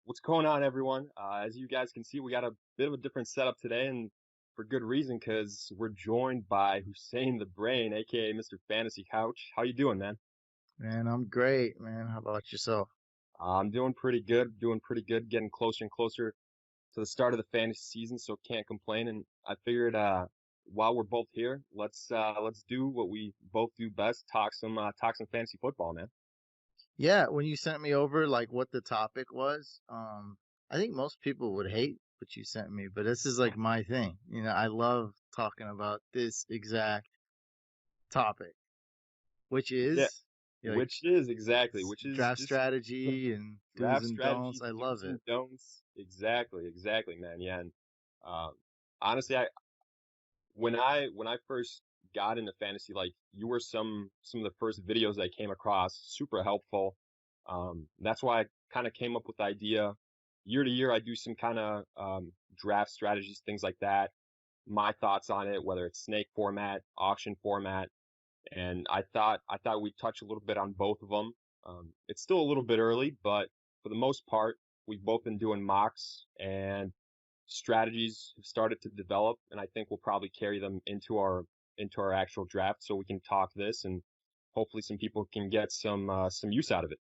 What's going on, everyone? As you guys can see, we got a bit of a different setup today, and for good reason, because we're joined by Hussein the Brain, aka Mr. Fantasy Couch. How you doing, man? Man, I'm great, man. How about yourself? I'm doing pretty good, getting closer and closer to the start of the fantasy season, so can't complain. And I figured, while we're both here, let's do what we both do best, talk some fantasy football, man. Yeah, when you sent me over like what the topic was, I think most people would hate what you sent me, but this is like my thing. I love talking about this exact topic, which Yeah, is like which is draft just strategy and do's draft and don'ts. strategies, I love do's it. and don'ts. Exactly, man. Yeah, and um, honestly, I when I first got into fantasy, like you were some of the first videos I came across, super helpful. That's why I kind of came up with the idea. Year to year, I do some kind of draft strategies, things like that. My thoughts on it, whether it's snake format, auction format, and I thought we'd touch a little bit on both of them. It's still a little bit early, but for the most part, we've both been doing mocks and strategies have started to develop, and I think we'll probably carry them into our actual draft, so we can talk this and hopefully some people can get some use out of it.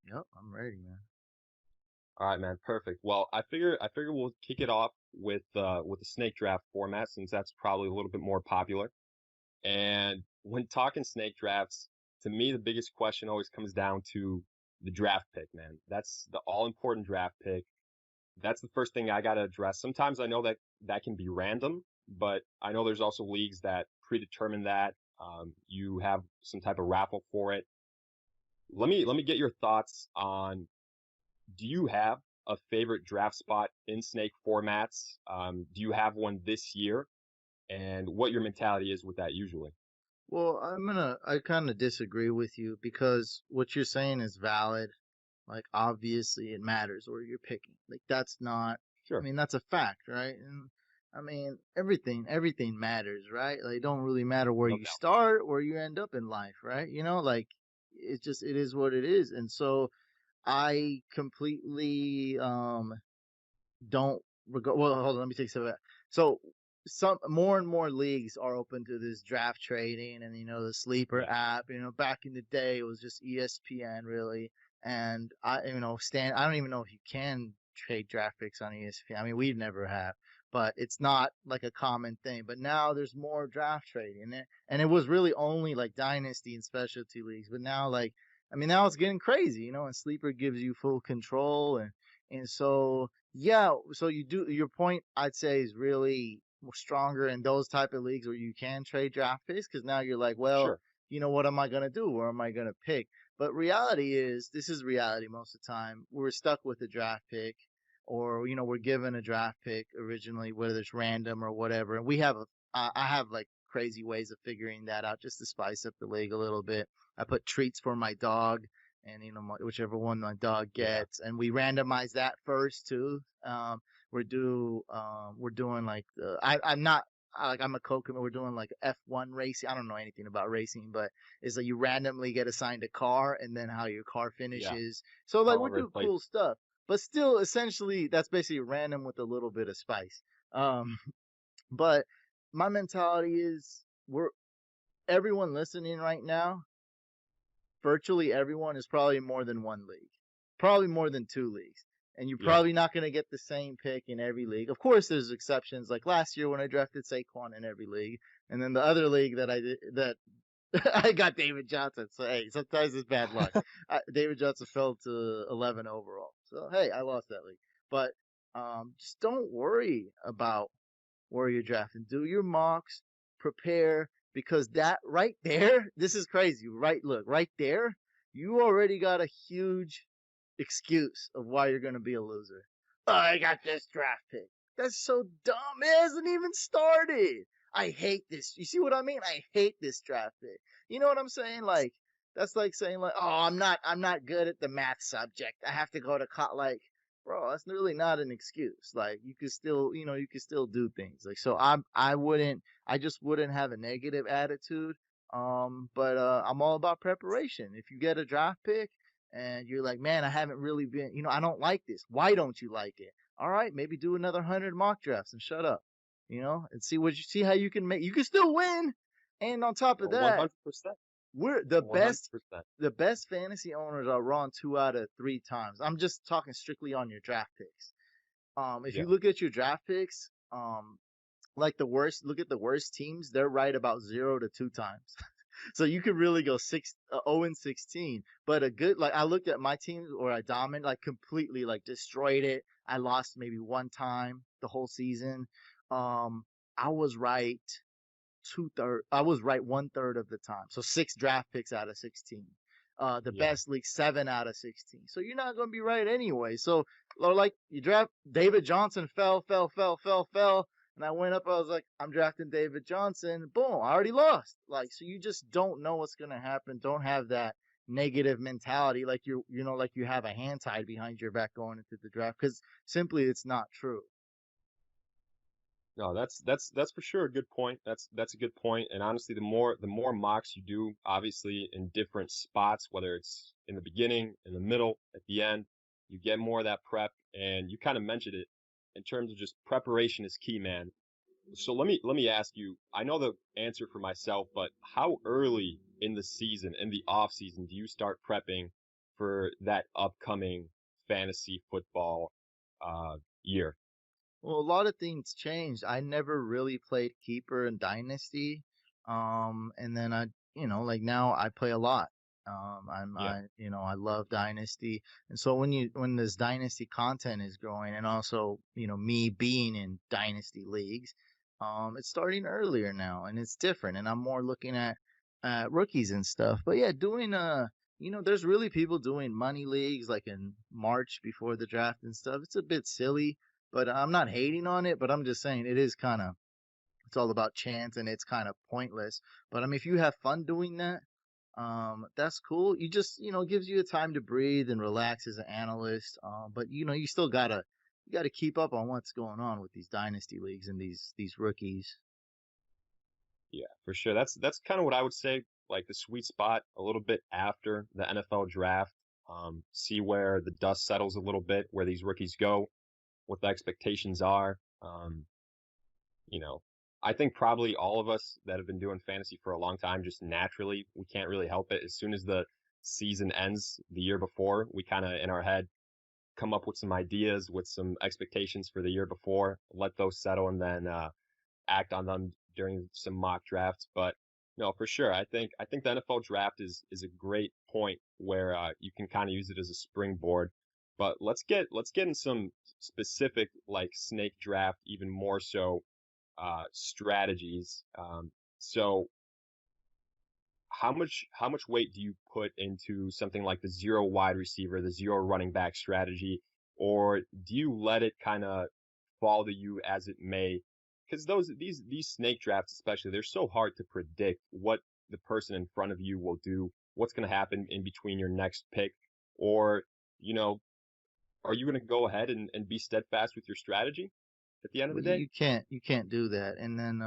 Yep, I'm ready, man. All right, man, perfect. Well, I figure we'll kick it off with the snake draft format since that's probably a little bit more popular. And when talking snake drafts, to me, the biggest question always comes down to the draft pick, man. That's the all important draft pick. That's the first thing I got to address. Sometimes I know that that can be random, but I know there's also leagues that predetermine that. You have some type of raffle for it. Let me get your thoughts on, do you have a favorite draft spot in snake formats? Do you have one this year? And what your mentality is with that usually? Well, I kind of disagree with you because what you're saying is valid. Like, obviously, it matters where you're picking. Like, that's not, I Sure. mean, that's a fact, right? And I mean, everything matters, right? Like, it don't really matter where No you doubt. start, where you end up in life, right? Like, it is what it is. And so I completely, don't regard. Well, hold on, let me take a step back. So some more and more leagues are open to this draft trading, and the sleeper Yeah. app. Back in the day, it was just ESPN really, and Stan. I don't even know if you can trade draft picks on ESPN. I mean, we never have, but it's not like a common thing. But now there's more draft trading, and it was really only like dynasty and specialty leagues. But now, like, I mean, now it's getting crazy, and sleeper gives you full control, and so yeah, so you do your point. I'd say is really stronger in those type of leagues where you can trade draft picks because now you're like, well, Sure. what am I gonna do? Where am I gonna pick? But reality is, this is reality most of the time. We're stuck with a draft pick, or we're given a draft pick originally, whether it's random or whatever. And I have like crazy ways of figuring that out just to spice up the league a little bit. I put treats for my dog and whichever one my dog Yeah. gets, and we randomize that first too. We're doing like I'm not like I'm a co-commit. We're doing like F1 racing. I don't know anything about racing, but it's like you randomly get assigned a car and then how your car Yeah. finishes. So like How we it do plays. cool stuff, but still essentially that's basically random with a little bit of spice. Um, but my mentality is we're everyone listening right now, virtually everyone is probably more than one league, probably more than two leagues. And you're Yeah. probably not going to get the same pick in every league. Of course, there's exceptions. Like last year when I drafted Saquon in every league, and then the other league that I did that I got David Johnson. So hey, sometimes it's bad luck. David Johnson fell to 11 overall. So hey, I lost that league. But just don't worry about where you're drafting. Do your mocks, prepare, because that right there, this is crazy. Right, look, right there, you already got a huge excuse of why you're going to be a loser. Oh, I got this draft pick. That's so dumb. It hasn't even started. I hate this. You see what I mean? I hate this draft pick. You know what I'm saying? Like, that's like saying like, oh, I'm not good at the math subject. I have to go to like, bro, that's really not an excuse. Like, you could still do things. Like, so I just wouldn't have a negative attitude. But I'm all about preparation. If you get a draft pick and you're like, man, I haven't really been, I don't like this. Why don't you like it? All right, maybe do another 100 mock drafts and shut up, and see how you can you can still win. And on top of that, 100%. we're 100%. the best fantasy owners are wrong 2 out of 3 times. I'm just talking strictly on your draft picks. If Yeah. you look at your draft picks, like look at the worst teams, they're right about 0 to 2 times. So you could really go 0 and 16. But a good, like, I looked at my teams where I dominated, like completely, like destroyed it. I lost maybe 1 time the whole season. I was right I was right 1/3 of the time. So 6 draft picks out of 16. The Yeah. best league 7 out of 16. So you're not going to be right anyway. So, or like, you draft David Johnson, fell. And I went up, I was like, I'm drafting David Johnson. Boom, I already lost. Like, so you just don't know what's going to happen. Don't have that negative mentality like like you have a hand tied behind your back going into the draft, because simply it's not true. No, that's for sure a good point. That's a good point. And honestly, the more mocks you do, obviously in different spots, whether it's in the beginning, in the middle, at the end, you get more of that prep. And you kind of mentioned it in terms of just preparation is key, man. So let me ask you. I know the answer for myself, but how early in the season, in the off season, do you start prepping for that upcoming fantasy football year? Well, a lot of things changed. I never really played keeper and dynasty. And then like now I play a lot. Yeah. I love dynasty. And so when this dynasty content is growing, and also, me being in dynasty leagues, it's starting earlier now, and it's different, and I'm more looking at rookies and stuff. But yeah, doing there's really people doing money leagues like in March before the draft and stuff. It's a bit silly, but I'm not hating on it, but I'm just saying it's all about chance, and it's kind of pointless. But I mean, if you have fun doing that, that's cool. You just, gives you a time to breathe and relax as an analyst. But you still you gotta keep up on what's going on with these dynasty leagues and these rookies. Yeah, for sure. That's kind of what I would say, like the sweet spot a little bit after the NFL draft. See where the dust settles a little bit, where these rookies go, what the expectations are. You know, I think probably all of us that have been doing fantasy for a long time, just naturally, we can't really help it. As soon as the season ends the year before, we kind of in our head come up with some ideas, with some expectations for the year before, let those settle, and then act on them during some mock drafts. But no, for sure, I think the NFL draft is a great point where you can kind of use it as a springboard. But let's get in some specific like snake draft, even more so strategies. So how much weight do you put into something like the zero wide receiver, the zero running back strategy, or do you let it kind of fall to you as it may? Because these snake drafts especially, they're so hard to predict what the person in front of you will do, what's going to happen in between your next pick, or you know, are you going to go ahead and be steadfast with your strategy at the end of Well, the day? you can't do that. And then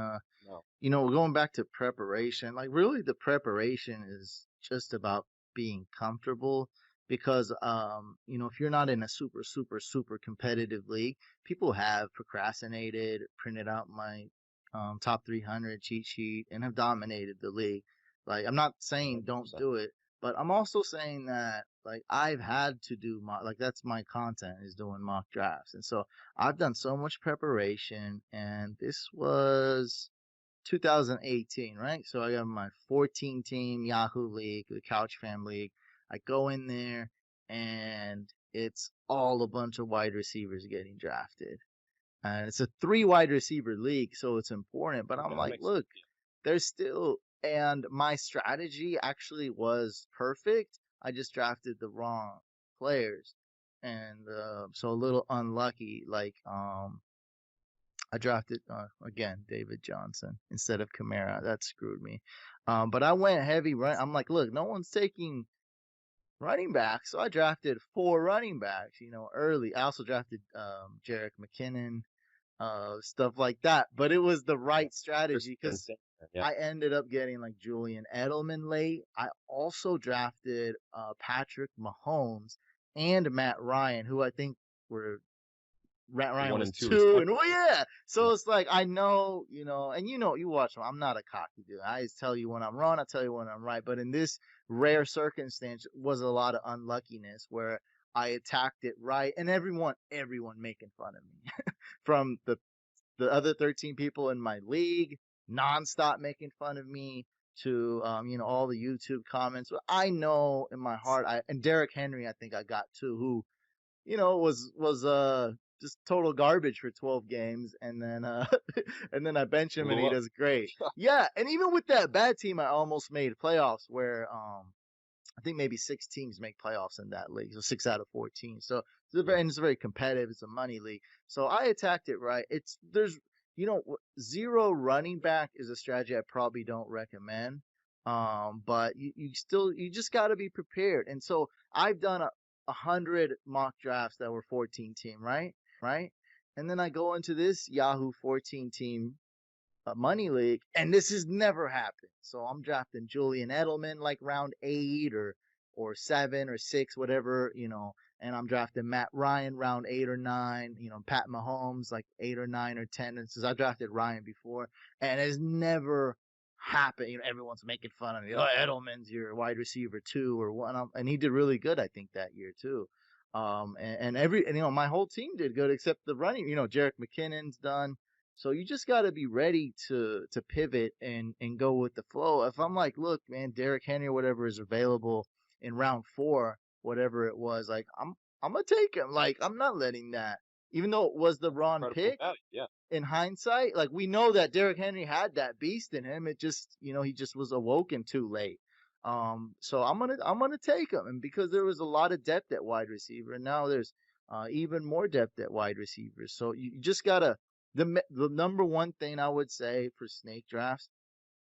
No. going back to preparation, like really the preparation is just about being comfortable, because if you're not in a super super super competitive league, people have procrastinated, printed out my top 300 cheat sheet, and have dominated the league. Like, I'm not saying don't 100%. do it, but I'm also saying that, like, I've had to do like, that's my content, is doing mock drafts. And so I've done so much preparation, and this was 2018, right? So I got my 14 team Yahoo League, the Couch Fam League. I go in there, and it's all a bunch of wide receivers getting drafted. And it's a 3 wide receiver league, so it's important. But I'm Okay, that like, makes sense. look, there's still, and my strategy actually was perfect. I just drafted the wrong players. And so a little unlucky. Like, I drafted again David Johnson instead of Kamara. That screwed me. But I went heavy run. I'm like, look, no one's taking running backs, so I drafted 4 running backs. Early. I also drafted Jerick McKinnon, stuff like that. But it was the Yeah. right Chris strategy, because Vincent. Yeah. I ended up getting like Julian Edelman late. I also drafted Patrick Mahomes and Matt Ryan, who I think were Matt Ryan One was and two two, and respectively. well, yeah. Yeah. So it's like I know, and you watch him. I'm not a cocky dude. I just tell you when I'm wrong. I tell you when I'm right. But in this rare circumstance, was a lot of unluckiness where I attacked it right, and everyone making fun of me from the other 13 people in my league, nonstop making fun of me to all the YouTube comments. But I know in my heart, and Derrick Henry, I think I got too, who was just total garbage for 12 games, and then and then I bench him and Blew he up. does great. Yeah, and even with that bad team, I almost made playoffs where I think maybe 6 teams make playoffs in that league, so 6 out of 14. So it's very competitive. It's a money league. So I attacked it right. There's zero running back is a strategy I probably don't recommend. But you just got to be prepared. And so I've done 100 mock drafts that were 14 team, right? And then I go into this Yahoo 14 team money league, and this has never happened. So I'm drafting Julian Edelman like round 8 or 7 or 6, whatever, and I'm drafting Matt Ryan round 8 or 9, Pat Mahomes like 8 or 9 or 10. And since I drafted Ryan before, and it's never happened. Everyone's making fun of me. Oh, Edelman's your wide receiver 2 or 1, and he did really good, I think, that year too. And my whole team did good except the running. Jerick McKinnon's done. So you just got to be ready to pivot and go with the flow. If I'm like, look, man, Derrick Henry or whatever is available in round 4, whatever it was, like I'm gonna take him. Like I'm not letting that, even though it was the wrong Incredible pick. value. Yeah. In hindsight, like we know that Derrick Henry had that beast in him. It just, he just was awoken too late. So I'm gonna take him, and because there was a lot of depth at wide receiver, and now there's even more depth at wide receivers. So you just gotta the number one thing I would say for snake drafts,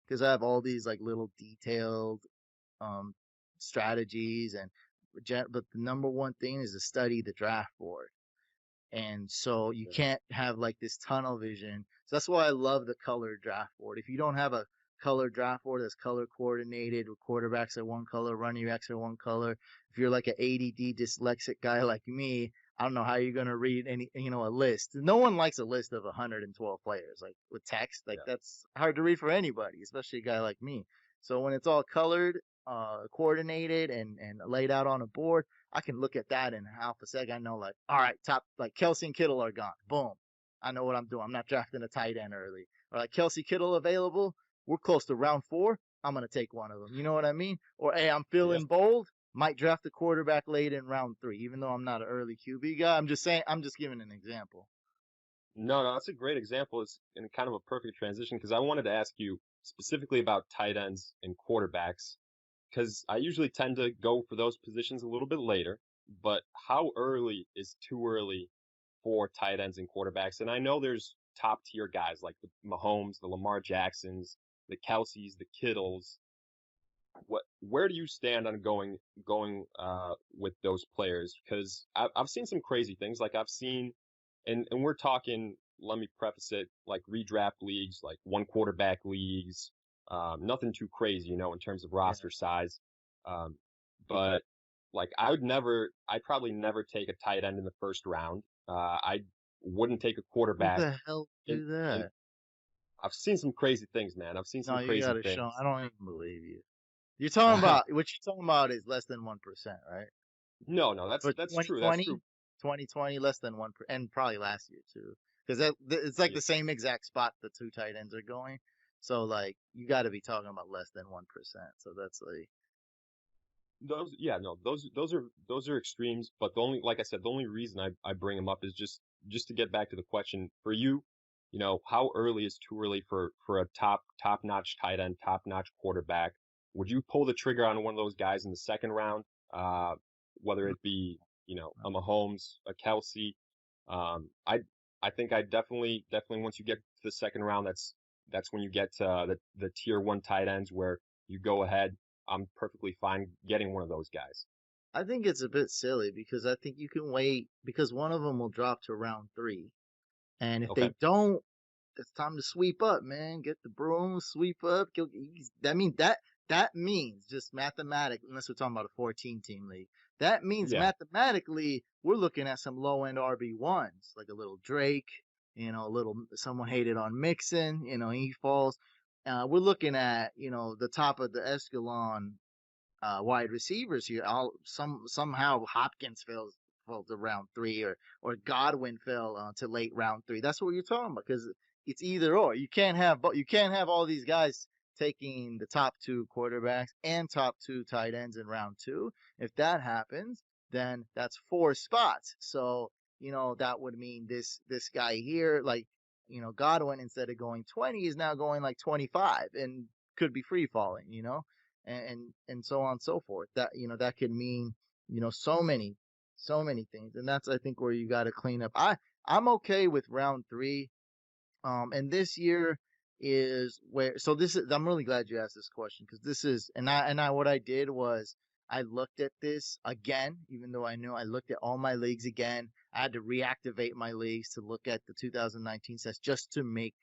because I have all these like little detailed um strategies but the number one thing is to study the draft board. And so you Yeah. can't have like this tunnel vision. So that's why I love the color draft board. If you don't have a color draft board that's color coordinated with quarterbacks are one color, running backs are one color. If you're like an ADD dyslexic guy like me, I don't know how you're going to read a list. No one likes a list of 112 players like with text. Like Yeah. that's hard to read for anybody, especially a guy like me. So when it's all colored, coordinated and laid out on a board, I can look at that in half a second. I know, like, all right, top, like Kelsey and Kittle are gone. Boom. I know what I'm doing. I'm not drafting a tight end early. Or like Kelsey Kittle available. We're close to round 4. I'm going to take one of them. You know what I mean? Or, hey, I'm Yeah. feeling bold. Might draft a quarterback late in round 3, even though I'm not an early QB guy. I'm just saying, I'm just giving an example. No, no, that's a great example. It's in kind of a perfect transition because I wanted to ask you specifically about tight ends and quarterbacks because I usually tend to go for those positions a little bit later. But how early is too early for tight ends and quarterbacks? And I know there's top tier guys like the Mahomes, the Lamar Jacksons, the Kelseys, the Kittles. Where do you stand on going with those players? Because I've seen some crazy things. Like I've seen, and we're talking. Let me preface it like redraft leagues, like one quarterback leagues. Nothing too crazy, in terms of Yeah. roster size. Um, but like I'd probably never take a tight end in the first round. I wouldn't take a Who quarterback. the hell In do in that? I've seen some crazy things, man. I've seen No, some you got crazy to show. I things. don't even believe you. You're talking about what you're talking about is less than 1%, right? No, no, that's For that's true. That's 2020, true. 2020, less than 1%, and probably last year too, because it's like Yeah. the same exact spot the 2 tight ends are going. So like you got to be talking about less than 1%. So that's like Those, yeah, no, those are extremes. But the only, like I said, the only reason I bring them up is just to get back to the question for you. How early is too early for a top notch tight end, top notch quarterback? Would you pull the trigger on one of those guys in the second round? Whether it be a Mahomes, a Kelsey. I think I definitely once you get to the second round, that's when you get to the tier one tight ends where you go ahead. I'm perfectly fine getting one of those guys. I think it's a bit silly because I think you can wait because one of them will drop to round 3, and if they Okay. don't. it's time to sweep up, man. Get the broom, sweep up. That means just mathematically, unless we're talking about a 14-team league, that means Yeah. mathematically we're looking at some low end RB1s, like a little Drake, a little someone hated on Mixon, he falls. We're looking at the top of the escalon wide receivers here. Somehow Hopkins fell to round three, or Godwin fell to late round three. That's what you're talking about, because it's either or. You can't have all these guys taking the top two quarterbacks and top two tight ends in round two. If that happens, then that's four spots. So that would mean this guy here, like Godwin, instead of going 20, is now going like 25 and could be free falling. And so on and so forth. That could mean so many things, and that's, I think, where you got to clean up. I'm okay with round three, and this year is where. So this is. I'm really glad you asked this question, because this is. And I what I did was I looked at this again, even though I knew. I looked at all my leagues again. I had to reactivate my leagues to look at the 2019 sets just to make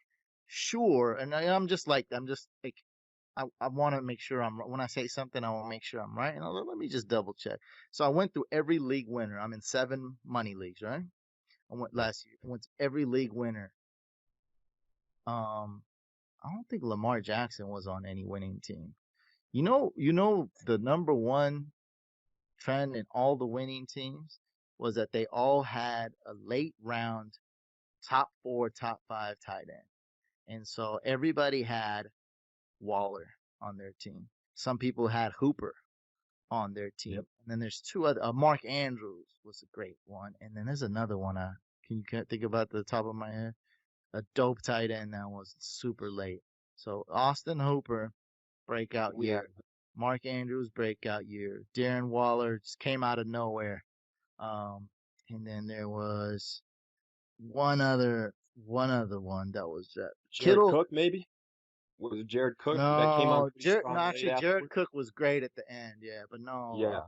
sure. And I'm just like I want to make sure when I say something, I want to make sure I'm right. And let me just double check. So I went through every league winner. I'm in 7 money leagues, right? I went Yep. last year. I went to every league winner. Um, I don't think Lamar Jackson was on any winning team. The number one trend in all the winning teams was that they all had a late round top 4, top 5 tight end. And so everybody had Waller on their team. Some people had Hooper on their team. Yep. And then there's two other. Mark Andrews was a great one. And then there's another one. Can you think about the top of my head? A dope tight end that was super late. So Austin Hooper, breakout We had year. Mark Andrews, breakout year. Darren Waller just came out of nowhere. Um, and then there was one other one that was Jared Kittle. Cook, maybe. Was it Jared Cook that came on No, pretty strong no, late actually, Jared afterwards? Cook was great at the end, yeah, but no, Yeah.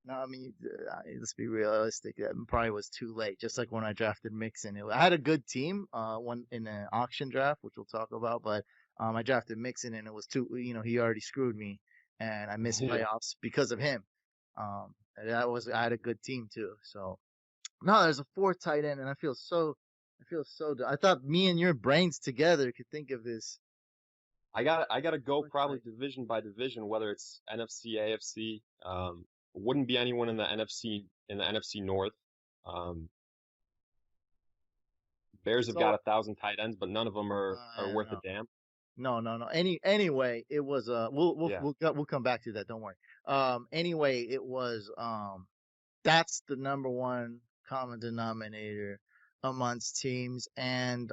no, I mean, let's be realistic. That probably was too late. Just like when I drafted Mixon, I had a good team, one in an auction draft, which we'll talk about, but I drafted Mixon and it was too, he already screwed me, and I missed Yeah. playoffs because of him. I had a good team too, so no, there's a fourth tight end, and I feel so. I thought me and your brains together could think of this I gotta go fourth probably tight. division by division, whether it's NFC, AFC. Wouldn't be anyone in the NFC North. Um, Bears It's have got all. 1,000 tight ends, but none of them are I worth a know. damn. No, no, no. Anyway, it was Yeah. we'll come back to that. Don't worry. Anyway, it was that's the number one common denominator amongst teams, and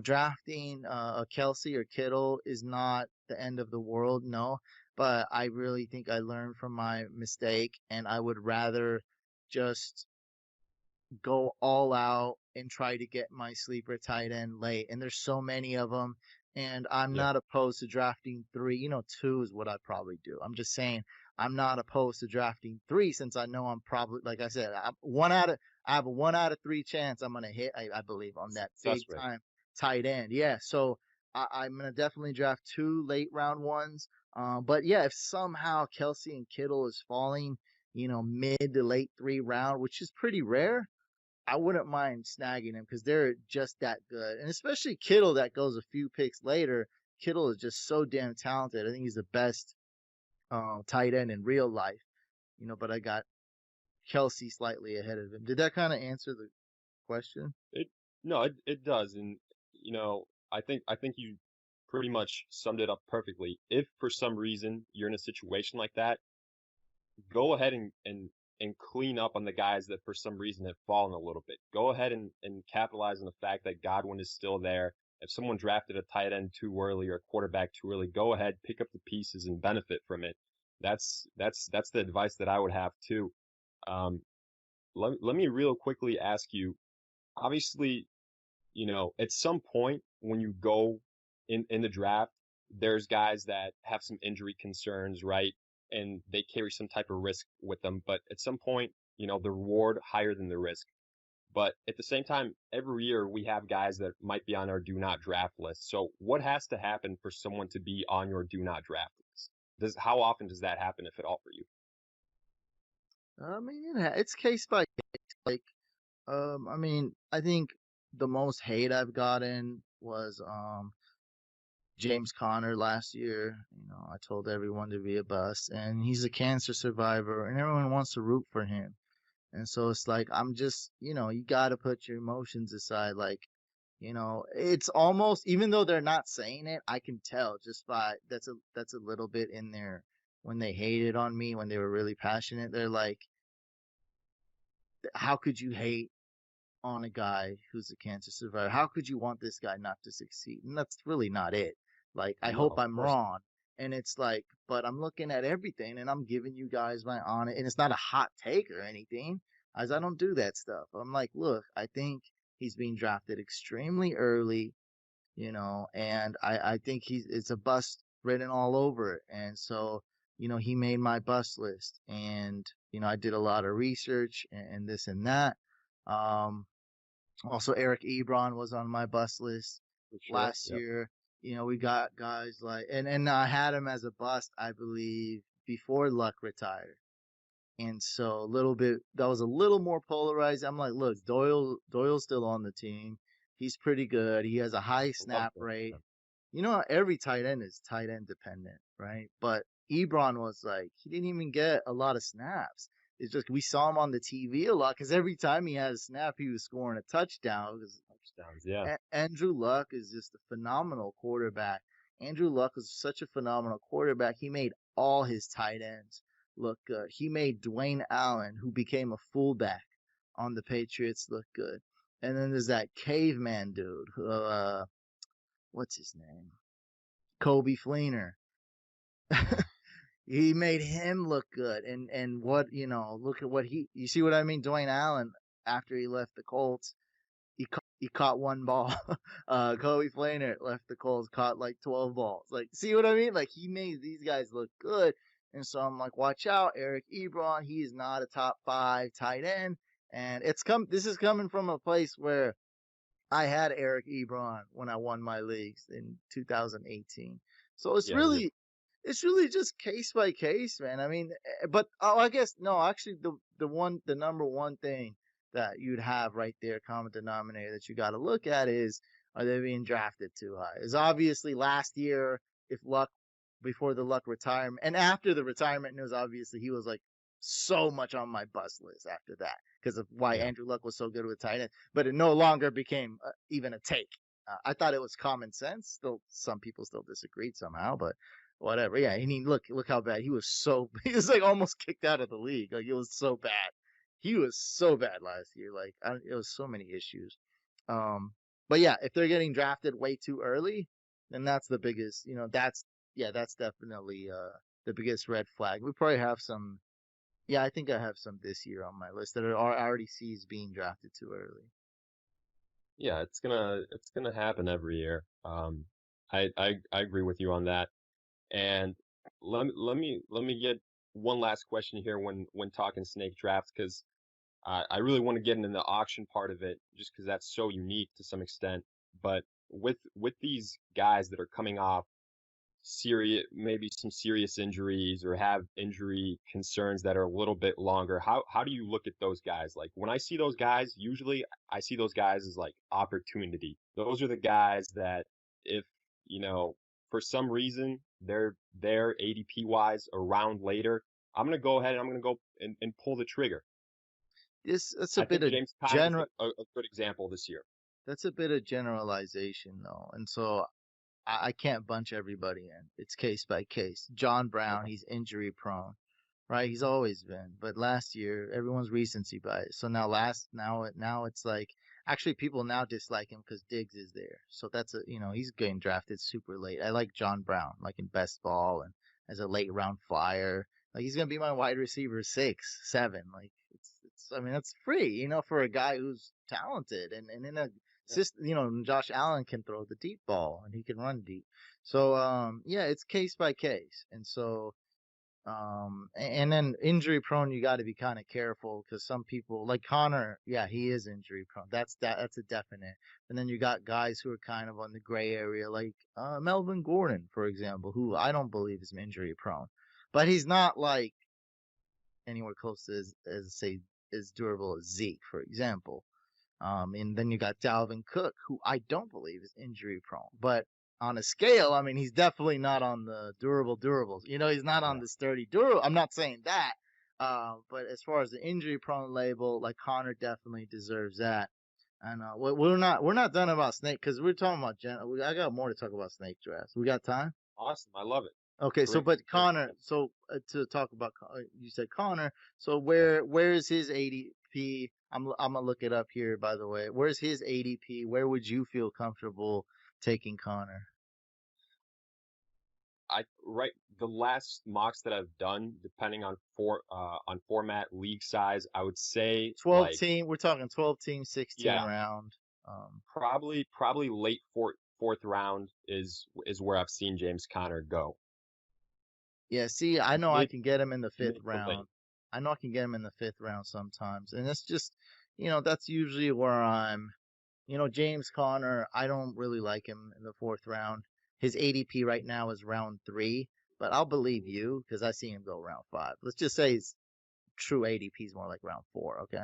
drafting a Kelsey or Kittle is not the end of the world, no. But I really think I learned from my mistake, and I would rather just go all out and try to get my sleeper tight end late. And there's so many of them. And I'm Yeah. not opposed to drafting three. Two is what I'd probably do. I'm just saying I'm not opposed to drafting three, since I know I'm probably, like I said, I have a 1 out of 3 chance I'm gonna hit. I believe on that big Success rate. time tight end. Yeah, so I'm gonna definitely draft 2 late round ones. But yeah, if somehow Kelsey and Kittle is falling, mid to late 3 round, which is pretty rare, I wouldn't mind snagging him, because they're just that good. And especially Kittle, that goes a few picks later. Kittle is just so damn talented. I think he's the best tight end in real life. But I got Kelsey slightly ahead of him. Did that kind of answer the question? It no, it does, and I think you pretty much summed it up perfectly. If for some reason you're in a situation like that, go ahead and clean up on the guys that for some reason have fallen a little bit. Go ahead and capitalize on the fact that Godwin is still there. If someone drafted a tight end too early or a quarterback too early, go ahead, pick up the pieces and benefit from it. That's the advice that I would have too. Um, let me real quickly ask you, obviously, at some point when you go in the draft, there's guys that have some injury concerns, right? And they carry some type of risk with them. But at some point, the reward higher than the risk. But at the same time, every year we have guys that might be on our do not draft list. So what has to happen for someone to be on your do not draft list? How often does that happen, if at all, for you? I mean, it's case by case. Like, I mean, I think the most hate I've gotten was James Conner last year. I told everyone to be a bust, and he's a cancer survivor, and everyone wants to root for him. And so it's like I'm just, you got to put your emotions aside. Like, it's almost, even though they're not saying it, I can tell just by that's a little bit in there when they hated on me when they were really passionate. They're like, how could you hate on a guy who's a cancer survivor? How could you want this guy not to succeed? And that's really not it. Like, I No, hope of I'm course wrong. And it's like, but I'm looking at everything and I'm giving you guys my honest, and it's not a hot take or anything, as I don't do that stuff. I'm like, look, I think he's being drafted extremely early, and I think it's a bust written all over it. And so, he made my bust list, and, I did a lot of research and this and that. Um, Also, Eric Ebron was on my bust list for sure. last Yep. year. We got guys like, and I had him as a bust, I believe, before Luck retired. And so a little bit, that was a little more polarized. I'm like, look, Doyle's still on the team. He's pretty good. He has a high I love snap that. rate. Every tight end is tight end dependent, right? But Ebron was like, he didn't even get a lot of snaps. It's just we saw him on the TV a lot because every time he had a snap, he was scoring a touchdown. Because Touchdowns. Yeah. Andrew Luck is just a phenomenal quarterback. Andrew Luck is such a phenomenal quarterback. He made all his tight ends look good. He made Dwayne Allen, who became a fullback on the Patriots, look good. And then there's that caveman dude. What's his name? Kobe Fleener. He made him look good. And what, look at what you see what I mean? Dwayne Allen, after he left the Colts, he caught one ball. Kobe Fleener left the Colts, caught like 12 balls. Like, see what I mean? Like, he made these guys look good. And so I'm like, watch out, Eric Ebron. He is not a top 5 tight end. And this is coming from a place where I had Eric Ebron when I won my leagues in 2018. So Yeah. it's really just case by case, man. I mean, but I guess no, actually the number one thing that you'd have right there, common denominator that you got to look at is, are they being drafted too high? Is obviously last year, if Luck, before the Luck retirement and after the retirement news, obviously he was like so much on my bust list after that because of why Yeah. Andrew Luck was so good with tight end, but it no longer became even a take. I thought it was common sense. Still, some people still disagreed somehow, but whatever. Yeah, I mean, look how bad he was. He was like almost kicked out of the league. Like, it was so bad. He was so bad last year. Like, it was so many issues. Um, but yeah, if they're getting drafted way too early, then that's the biggest. That's definitely the biggest red flag. We probably have some. Yeah, I think I have some this year on my list that are already sees being drafted too early. Yeah. It's gonna happen every year. I agree with you on that. And let me get one last question here when talking snake drafts, because I really want to get into the auction part of it just because that's so unique to some extent. But with these guys that are coming off maybe some serious injuries or have injury concerns that are a little bit longer, how do you look at those guys? Like, when I see those guys, usually I see those guys as like opportunity. Those are the guys that, if you know for some reason they're ADP wise around later, I'm gonna go ahead and I'm gonna go and pull the trigger. That's a I bit think of James Conner is general. a good example this year. That's a bit of generalization though, and so I can't bunch everybody in. It's case by case. John Brown, Okay. he's injury prone, right? He's always been. But last year, everyone's recency bias. So now it's like, actually people now dislike him because Diggs is there. So he's getting drafted super late. I like John Brown, like in best ball and as a late round flyer. Like, he's gonna be my wide receiver 6, 7. Like, I mean, that's free, for a guy who's talented and in a Yeah. system. Josh Allen can throw the deep ball and he can run deep. So yeah, it's case by case. And so And then injury prone, you got to be kind of careful because some people like Connor, yeah, he is injury prone. That's a definite. And then you got guys who are kind of on the gray area, like Melvin Gordon, for example, who I don't believe is injury prone, but he's not like anywhere close to as say as durable as Zeke, for example. And then you got Dalvin Cook, who I don't believe is injury prone, but on a scale, I mean, he's definitely not on the durable durables. You know, he's not on Yeah. the sturdy durable. I'm not saying that. But as far as the injury prone label, like Connor definitely deserves that. And we're not done about Snake because we're talking about I got more to talk about Snake drafts. We got time? Awesome. I love it. Okay, so Great, but great. Connor, so to talk about, you said Connor. So Yeah. where's his ADP? I'm gonna look it up here. By the way, where's his ADP? Where would you feel comfortable taking Connor? Right, the last mocks that I've done, depending on format, league size, I would say 12 like team. We're talking 12 team, 16 yeah, round. Um, probably late fourth round is where I've seen James Conner go. yeah. See, I know I Mid can get him in the fifth mid to round. late. I know I can get him in the fifth round sometimes, and that's just, that's usually where I'm. James Conner, I don't really like him in the fourth round. His ADP right now is round 3, but I'll believe you because I see him go round 5. Let's just say his true ADP is more like round 4, okay?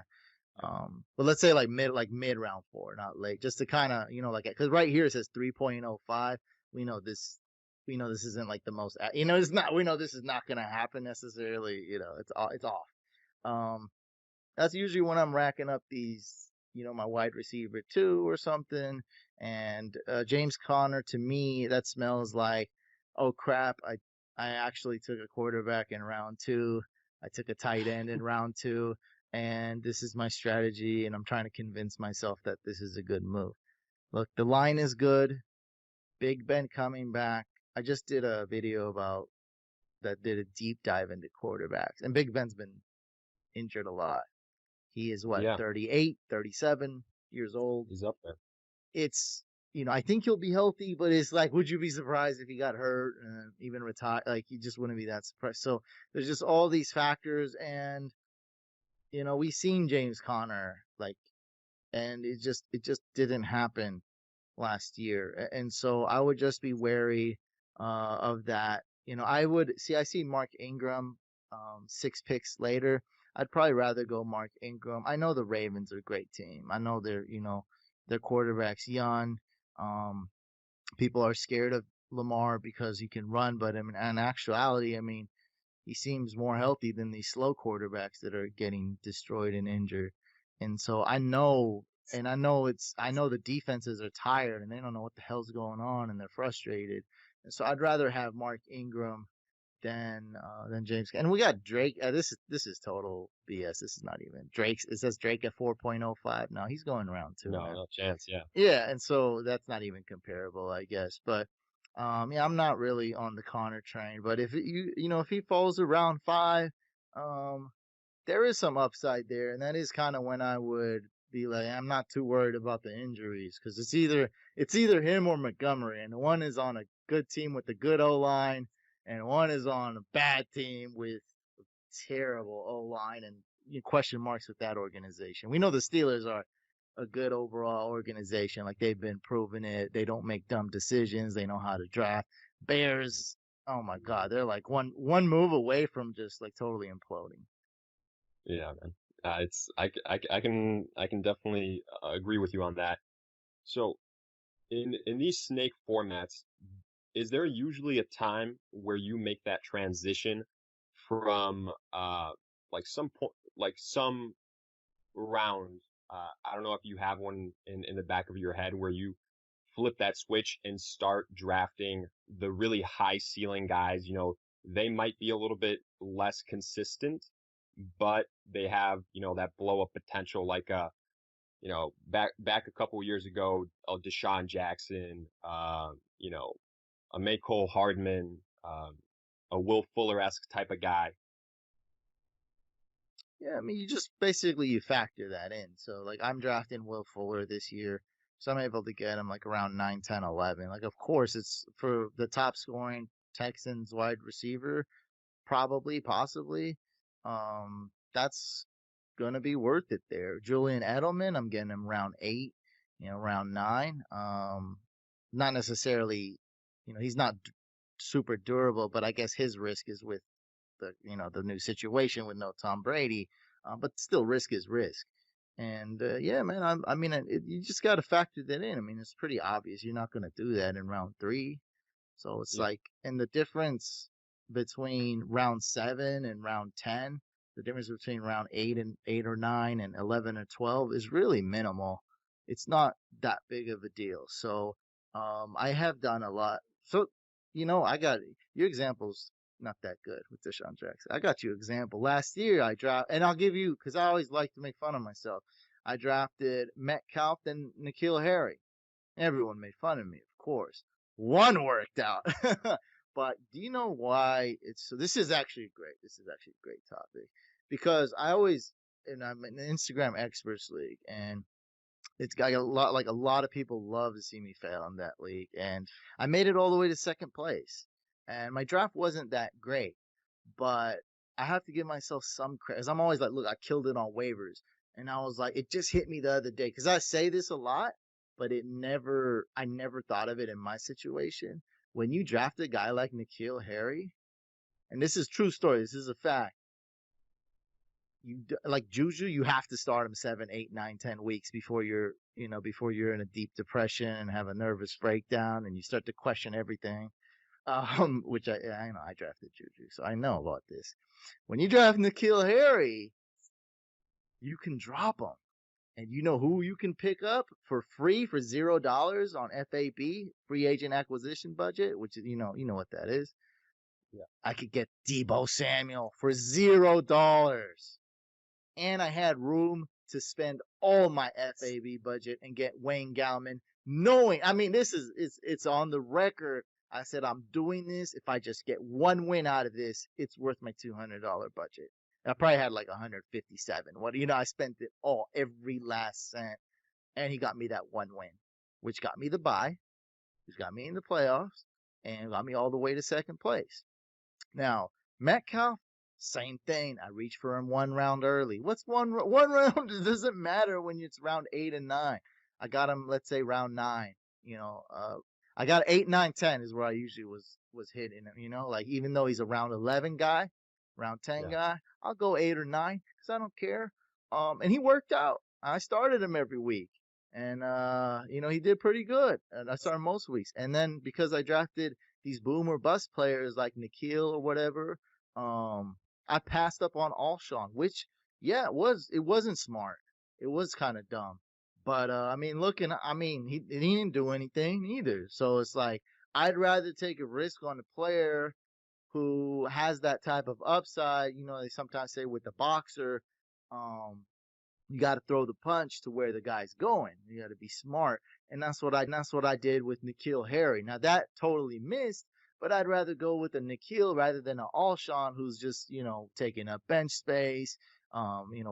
Yeah. But let's say like mid round 4, not late, just to kind of like because right here it says 3.05. We know this. We know this isn't like the most. It's not. We know this is not gonna happen necessarily. It's off. Um, that's usually when I'm racking up these, my wide receiver 2 or something. And James Conner, to me, that smells like, oh crap, I actually took a quarterback in round 2. I took a tight end in round 2, and this is my strategy, and I'm trying to convince myself that this is a good move. Look, the line is good. Big Ben coming back. I just did a video about that did a deep dive into quarterbacks, and Big Ben's been injured a lot. He is what, Yeah, 38, 37 years old. he's up there. It's, I think he'll be healthy, but it's like, would you be surprised if he got hurt and even retired? Like, you just wouldn't be that surprised. So there's just all these factors. And, we've seen James Conner, like, and it just didn't happen last year. And so I would just be wary of that. I see Mark Ingram 6 picks later. I'd probably rather go Mark Ingram. I know the Ravens are a great team. I know their quarterback's young. Um, People are scared of Lamar because he can run, but I mean, in actuality, I mean, he seems more healthy than these slow quarterbacks that are getting destroyed and injured. And so I know the defenses are tired and they don't know what the hell's going on and they're frustrated. And so I'd rather have Mark Ingram than James. And we got Drake. This is total BS. This is not even Drake. It says Drake at 4.05. No, he's going round 2, No, man. no chance. Yeah. Yeah, and so that's not even comparable, I guess. But yeah, I'm not really on the Connor train. But if he falls around 5, um, there is some upside there, and that is kind of when I would be like, I'm not too worried about the injuries because it's either him or Montgomery, and one is on a good team with a good O line, and one is on a bad team with terrible O line and question marks with that organization. We know the Steelers are a good overall organization. Like they've been proving it. They don't make dumb decisions. They know how to draft. Bears, oh my God, they're like one move away from just like totally imploding. Yeah, man. It's I can definitely agree with you on that. So in these snake formats, is there usually a time where you make that transition from like some round? I don't know if you have one in the back of your head where you flip that switch and start drafting the really high ceiling guys. They might be a little bit less consistent, but they have that blow up potential like back a couple of years ago, Deshaun Jackson, a Cole Hardman, a Will Fuller esque type of guy. Yeah, I mean, you factor that in. So like I'm drafting Will Fuller this year, so I'm able to get him like around 9, 10, 11. Like of course it's for the top scoring Texans wide receiver. probably, possibly, that's gonna be worth it there. Julian Edelman, I'm getting him round 8, round 9. Not necessarily, he's not super durable, but I guess his risk is with the new situation with no Tom Brady. But still, risk is risk. And yeah, man, I mean, you just got to factor that in. I mean, it's pretty obvious you're not going to do that in round 3. So it's Yeah. like, and the difference between round 7 and round 10, the difference between round 8 or 9 and 11 or 12 is really minimal. It's not that big of a deal. So, I have done a lot. So, I got your examples not that good with Deshaun Jackson. I got you example. Last year I drafted, and I'll give you because I always like to make fun of myself. I drafted Metcalf and N'Keal Harry. Everyone made fun of me, of course. One worked out. But do you know why it's so? This is actually great. This is actually a great topic because and I'm in the Instagram experts league, and it's got a lot of people love to see me fail in that league, and I made it all the way to second place. And my draft wasn't that great, but I have to give myself some credit. I'm always like, look, I killed it on waivers, and I was like, it just hit me the other day because I say this a lot, but I never thought of it in my situation. When you draft a guy like N'Keal Harry, and this is true story, this is a fact. Like Juju, you have to start him 7, 8, 9, 10 weeks before you're in a deep depression and have a nervous breakdown and you start to question everything. Which I know I drafted Juju, so I know about this. When you draft N'Keal Harry, you can drop him, and you know who you can pick up for free for $0 on FAB, free agent acquisition budget, which is what that is. Yeah. I could get Deebo Samuel for $0. And I had room to spend all my FAB budget and get Wayne Gallman, knowing, I mean, it's on the record. I said, I'm doing this. If I just get one win out of this, it's worth my $200 budget. I probably had like 157. I spent it all, every last cent. And he got me that one win, which got me the bye, which got me in the playoffs, and got me all the way to second place. Now, Metcalf, same thing. I reached for him one round early. What's one round? It doesn't matter when it's round 8 and 9. I got him, let's say round 9. I got 8, 9, 10 is where I usually was hitting him. Like even though he's a round 11 guy, round 10 Yeah. guy, I'll go 8 or 9 because I don't care. And he worked out. I started him every week, and he did pretty good. And I started most weeks. And then because I drafted these boom or bust players like N'Keal or whatever, I passed up on Alshon, which it wasn't smart. It was kind of dumb. But I mean, he didn't do anything either. So it's like I'd rather take a risk on a player who has that type of upside. They sometimes say with the boxer, um, you got to throw the punch to where the guy's going. You got to be smart, and that's what I did with N'Keal Harry. Now that totally missed, but I'd rather go with a N'Keal rather than an Alshon who's just taking up bench space,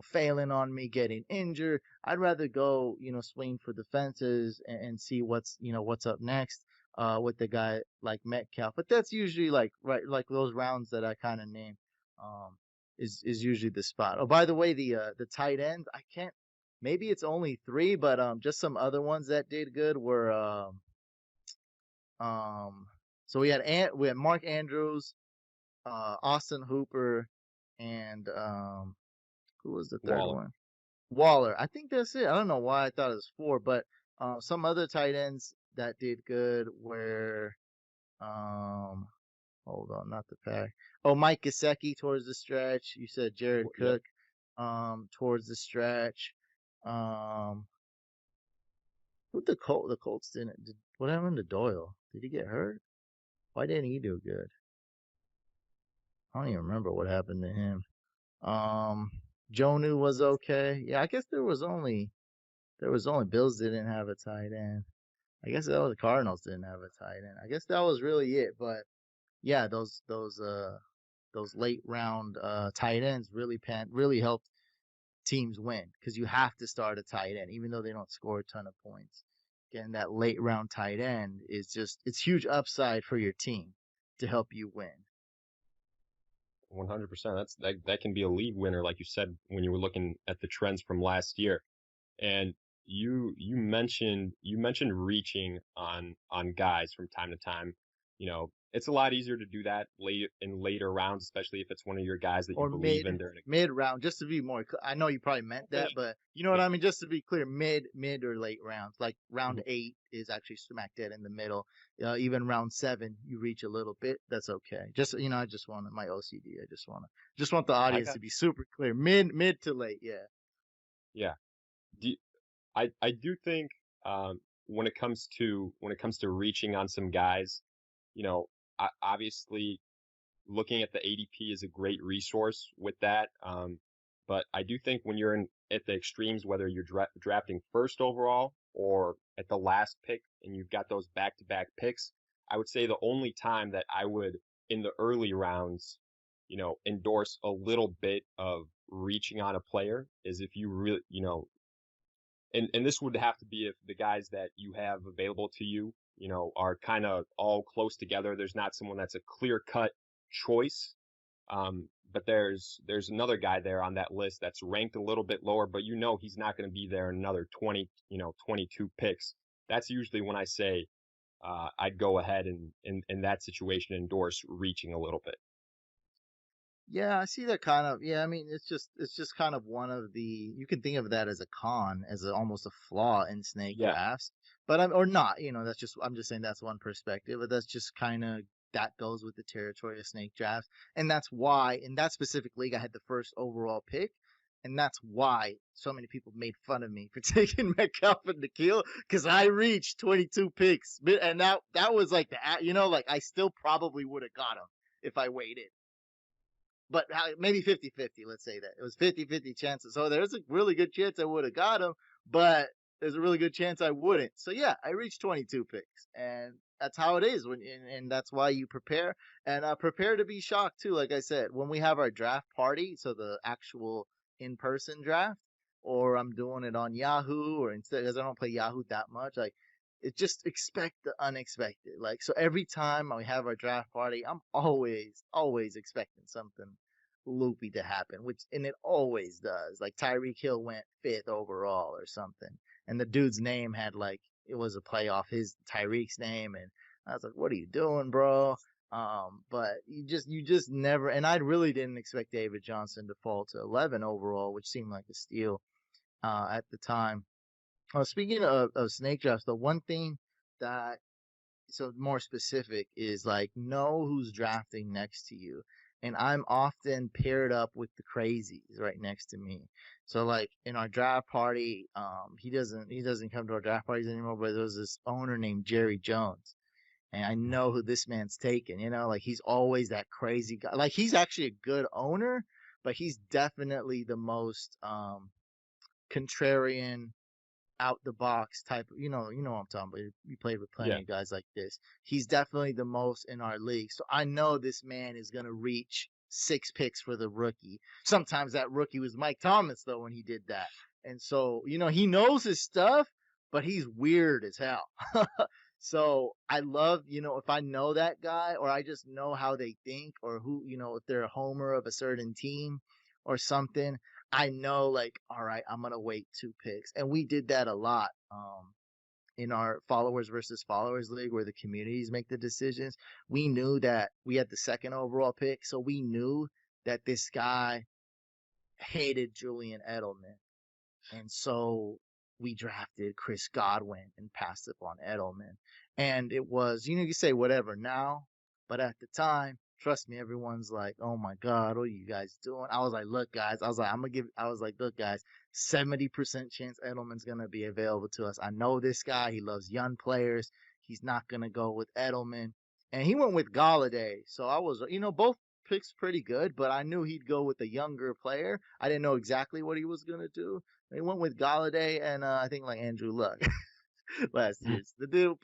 failing on me, getting injured. I'd rather go swing for the fences and see what's up next. With the guy like Metcalf, but that's usually like those rounds that I kind of named. Um, is usually the spot. Oh, by the way, the tight ends, I can't. Maybe it's only 3, but just some other ones that did good were um. So we had Mark Andrews, Austin Hooper, and who was the third Waller. one? Waller. I think that's it. I don't know why I thought it was 4, but some other tight ends that did good were um hold on, not the pack. Oh, Mike Gesicki towards the stretch. You said Jared Yep. Cook, towards the stretch. Um, who the Colts didn't? What happened to Doyle? Did he get hurt? Why didn't he do good? I don't even remember what happened to him. Um, Jonu was okay. Yeah, I guess there was only Bills didn't have a tight end. I guess that was the Cardinals didn't have a tight end. I guess that was really it. But yeah, those late round tight ends really helped teams win because you have to start a tight end even though they don't score a ton of points. Getting that late round tight end it's huge upside for your team to help you win. 100%. That can be a league winner, like you said, when you were looking at the trends from last year. And you mentioned reaching on guys from time to time. It's a lot easier to do that late in later rounds, especially if it's one of your guys that you Or believe in. They're in mid round, just to be more. I know you probably meant a, that, but you know what yeah, I mean. Just to be clear, mid or late rounds. Like round mhm. 8 is actually smack dead in the middle. Even round 7, you reach a little bit. That's okay. Just I just want my OCD. Just want the I audience got to be super clear. Mid to late. Yeah. yeah. Do, I do think when it comes to reaching on some guys, you know, obviously looking at the ADP is a great resource with that. But I do think when you're at the extremes, whether you're drafting first overall or at the last pick, and you've got those back-to-back picks, I would say the only time that I would in the early rounds, endorse a little bit of reaching on a player is if you really, and this would have to be if the guys that you have available to you, are kind of all close together. There's not someone that's a clear cut choice. But there's another guy there on that list that's ranked a little bit lower, but he's not going to be there in another 20, 22 picks. That's usually when I say I'd go ahead and in that situation endorse reaching a little bit. Yeah, I see that kind of. Yeah, I mean, it's just kind of one of the. You can think of that as a con, as almost a flaw in snake Yeah, drafts, but I'm or not. That's just. I'm just saying that's one perspective, but that's just kind of that goes with the territory of snake drafts, and that's why in that specific league I had the first overall pick, and that's why so many people made fun of me for taking Metcalf and Nikhil because I reached 22 picks, and that was like like I still probably would have got him if I waited, but maybe 50-50, let's say that it was 50-50 chances, so there's a really good chance I would have got him, but there's a really good chance I wouldn't. So yeah, I reached 22 picks, and that's how it is and that's why you prepare, and prepare to be shocked too. Like I said, when we have our draft party, so the actual in-person draft, or I'm doing it on Yahoo, or instead, because I don't play Yahoo that much, like it just expect the unexpected. Like, so every time we have our draft party, I'm always expecting something loopy to happen, and it always does. Like Tyreek Hill went 5th overall or something, and the dude's name had like it was a play off his Tyreek's name, and I was like, "What are you doing, bro?" But you just never. And I really didn't expect David Johnson to fall to 11 overall, which seemed like a steal at the time. Speaking of snake drafts, the one thing that so more specific is like know who's drafting next to you. And I'm often paired up with the crazies right next to me. So like in our draft party, he doesn't come to our draft parties anymore, but there was this owner named Jerry Jones. And I know who this man's taking, like he's always that crazy guy. Like he's actually a good owner, but he's definitely the most contrarian out the box type. You know what I'm talking about. You played with yeah, plenty of guys like this. He's definitely the most in our league. So I know this man is gonna reach 6 picks for the rookie. Sometimes that rookie was Mike Thomas though when he did that. And so, he knows his stuff, but he's weird as hell. So I love, if I know that guy or I just know how they think or who, if they're a homer of a certain team or something, I know like, all right, I'm gonna wait 2 picks, and we did that a lot. In our followers versus followers league, where the communities make the decisions, we knew that we had the second overall pick, so we knew that this guy hated Julian Edelman, and so we drafted Chris Godwin and passed up on Edelman. And it was, you say whatever now, but at the time, trust me, everyone's like, oh my God, what are you guys doing? I was like, look, guys, I was like, look, guys, 70% chance Edelman's going to be available to us. I know this guy. He loves young players. He's not going to go with Edelman. And he went with Galladay. So I was, both picks pretty good, but I knew he'd go with a younger player. I didn't know exactly what he was going to do. They went with Galladay and I think like Andrew Luck last year. The dude,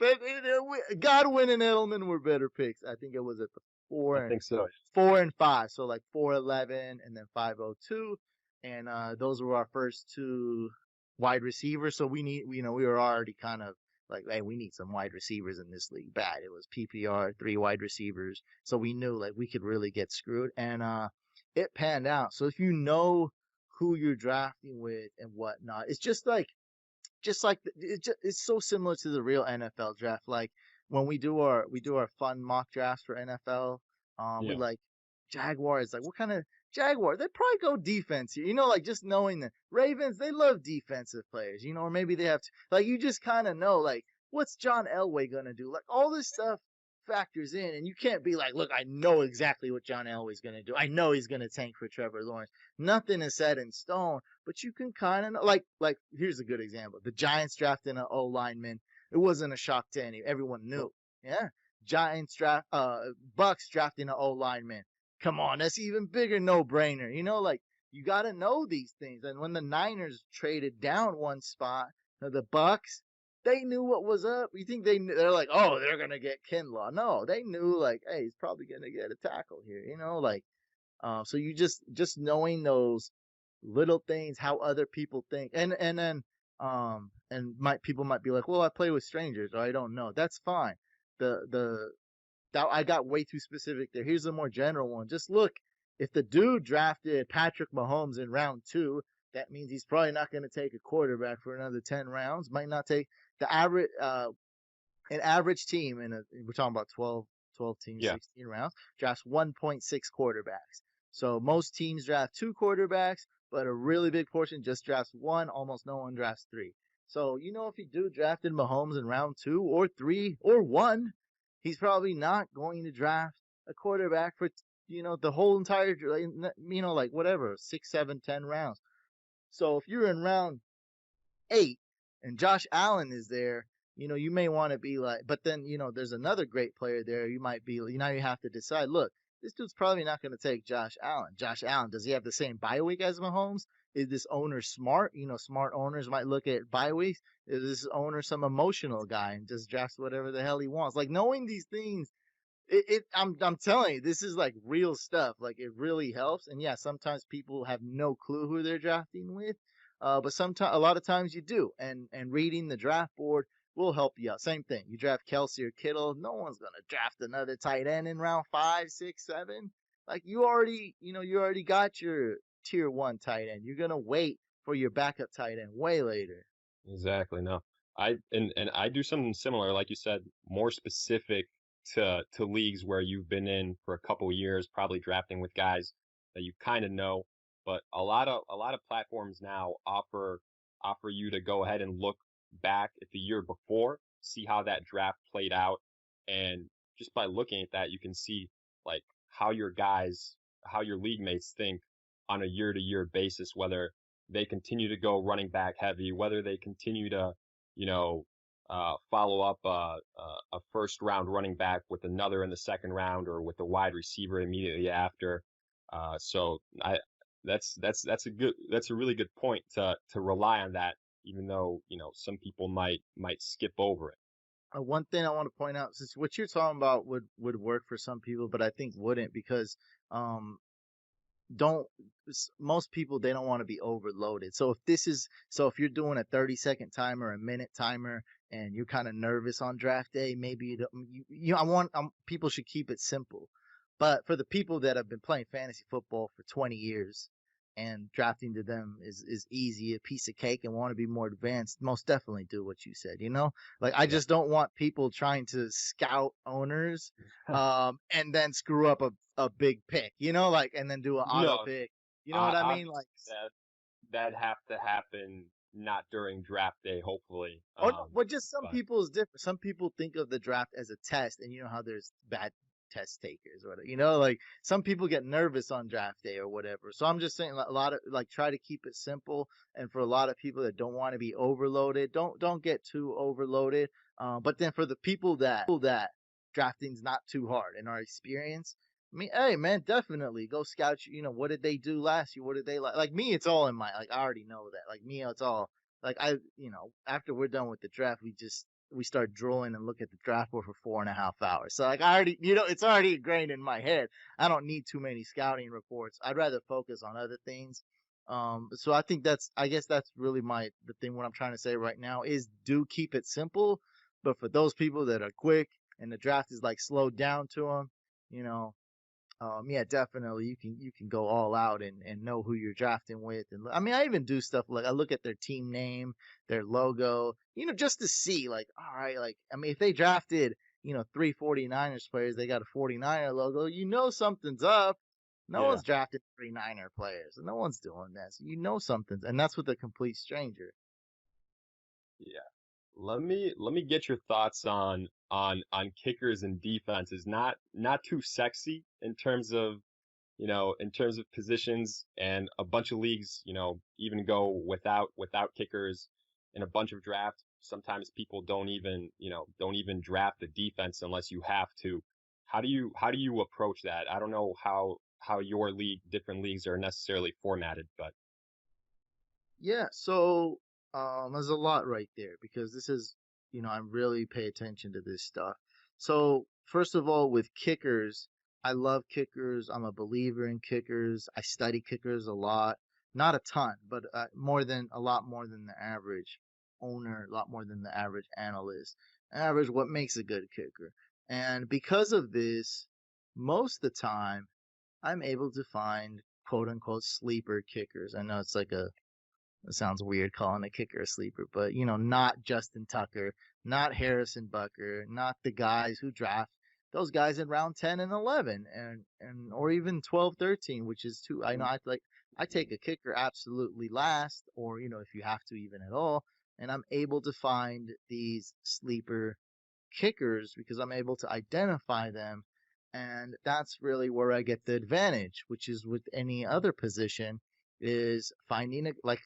Godwin and Edelman were better picks. I think it was at the I four and think so. 4 and 5, so like 411 and then 502, and those were our first 2 wide receivers. So we were already kind of like, hey, we need some wide receivers in this league. Bad. It was PPR, 3 wide receivers. So we knew like we could really get screwed. And it panned out. So if you know who you're drafting with and whatnot, it's just like it's so similar to the real NFL draft. Like when we do our fun mock drafts for NFL, we Yeah. like Jaguars. Like what kind of Jaguar? They probably go defense here. Like just knowing the Ravens, they love defensive players. Or maybe they have to, like you just kind of know like what's John Elway gonna do. Like all this stuff factors in, and you can't be like, look, I know exactly what John Elway's gonna do. I know he's gonna tank for Trevor Lawrence. Nothing is set in stone, but you can kind of know. Like here's a good example: the Giants drafting an O lineman. It wasn't a shock to everyone knew. Yeah, Giants Bucks drafting an O lineman. Come on, that's even bigger no brainer. Like you got to know these things. And when the Niners traded down one spot, the Bucks, they knew what was up. You think they're like, oh, they're gonna get Kinlaw? No, they knew like, hey, he's probably gonna get a tackle here. Like, so you just knowing those little things, how other people think, and then people might be like, well, I play with strangers or I don't know. That's fine. The that I got way too specific there. Here's a more general one. Just look, if the dude drafted Patrick Mahomes in round 2, that means he's probably not going to take a quarterback for another 10 rounds. Might not take the average an average team we're talking about 12 teams, Yeah. 16 rounds, drafts 1.6 quarterbacks. So most teams draft 2 quarterbacks, but a really big portion just drafts 1. Almost no one drafts 3. So, if you do drafted Mahomes in round 2 or 3 or 1, he's probably not going to draft a quarterback for, the whole entire, like whatever, 6, 7, 10 rounds. So if you're in round 8 and Josh Allen is there, you may want to be like, but then, there's another great player there. You might be, you have to decide, look, this dude's probably not going to take Josh Allen. Josh Allen, does he have the same bye week as Mahomes? Is this owner smart? Smart owners might look at bye weeks. Is this owner some emotional guy and just drafts whatever the hell he wants? Like knowing these things, I'm telling you, this is like real stuff. Like it really helps. And yeah, sometimes people have no clue who they're drafting with. But a lot of times you do. And reading the draft board will help you out. Same thing. You draft Kelsey or Kittle. No one's gonna draft another tight end in round 5, 6, 7. Like you already got your tier 1 tight end. You're gonna wait for your backup tight end way later. Exactly. No, and I do something similar, like you said, more specific to leagues where you've been in for a couple years, probably drafting with guys that you kind of know. But a lot of platforms now offer you to go ahead and look back at the year before, see how that draft played out, and just by looking at that, you can see like how your league mates think on a year to year basis, whether they continue to go running back heavy, whether they continue to, you know, follow up a first round running back with another in the second round or with a wide receiver immediately after. So that's a really good point to rely on that, even though some people might skip over it. One thing I want to point out, since what you're talking about would work for some people, but I think wouldn't because um don't most people they don't want to be overloaded. So if you're doing a 30-second timer, a minute timer, and you're kind of nervous on draft day, maybe I want people should keep it simple. But for the people that have been playing fantasy football for 20 years and drafting to them is easy, a piece of cake, and want to be more advanced, most definitely do what you said. Like I Yeah. just don't want people trying to scout owners and then screw up a big pick, like, and then do an auto No, pick. You know what I mean? obviously Like, that have to happen not during draft day, hopefully. oh no, but just some But people is different. Some people think of the draft as a test, and you know how there's bad test takers or whatever. Like some people get nervous on draft day or whatever. So I'm just saying a lot of like try to keep it simple. And for a lot of people that don't want to be overloaded, don't get too overloaded. But then for the people that drafting's not too hard and are experienced, I mean, hey man, definitely go scout. What did they do last year? What did they like? Like me, it's all in my like I already know that. Like me, it's all like after we're done with the draft, we start drooling and look at the draft board for 4.5 hours. So like I already, it's already ingrained in my head. I don't need too many scouting reports. I'd rather focus on other things. So I guess that's really the thing. What I'm trying to say right now is do keep it simple, But for those people that are quick and the draft is like slowed down to them, you know, yeah, definitely you can go all out and know who you're drafting with. And I mean, I even do stuff like I look at their team name, their logo, just to see like, all right, like I mean, if they drafted, three 49ers players, they got a 49er logo, something's up. No Yeah. one's drafted three Niner players. No one's doing this. Something's, and that's with a complete stranger. Yeah. Let me get your thoughts on kickers and defenses. Not too sexy in terms of positions, and a bunch of leagues, even go without kickers in a bunch of drafts. Sometimes people don't even draft the defense unless you have to. How do you approach that? I don't know how your different leagues are necessarily formatted, but Yeah, so there's a lot right there because this is, I really pay attention to this stuff. So first of all, with kickers, I love kickers. I'm a believer in kickers. I study kickers a lot, not a ton, but a lot more than the average owner, a lot more than the average analyst. Average, what makes a good kicker? And because of this, most of the time, I'm able to find quote unquote sleeper kickers. I know it's like it sounds weird calling a kicker a sleeper, but not Justin Tucker, not Harrison Bucker, not the guys who draft those guys in round 10 and 11 and or even 12, 13, which is too. I know I take a kicker absolutely last, or if you have to even at all, and I'm able to find these sleeper kickers because I'm able to identify them. And that's really where I get the advantage, which is with any other position, is finding it like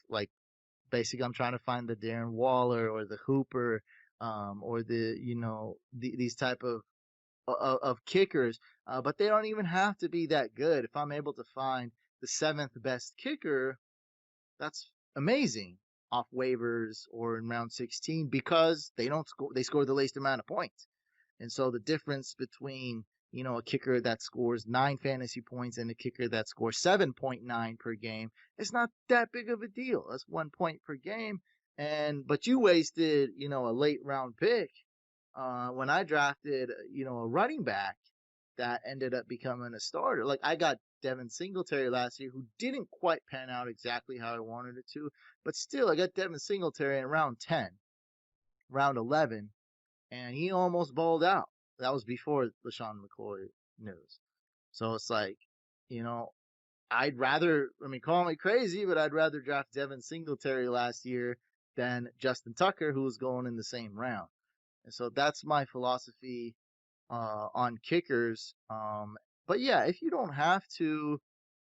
basically I'm trying to find the Darren Waller or the Hooper, or these type of kickers, but they don't even have to be that good. If I'm able to find the seventh best kicker, that's amazing off waivers or in round 16 because they score the least amount of points. And so the difference between, a kicker that scores 9 fantasy points and a kicker that scores 7.9 per game, it's not that big of a deal. That's 1 point per game. But you wasted, a late round pick, when I drafted, a running back that ended up becoming a starter. Like I got Devin Singletary last year, who didn't quite pan out exactly how I wanted it to, but still I got Devin Singletary in round 10, round 11, and he almost balled out. That was before LaShawn McCoy news. So it's like, you know, I mean, call me crazy, but I'd rather draft Devin Singletary last year than Justin Tucker, who was going in the same round. And so that's my philosophy on kickers. But yeah, if you don't have to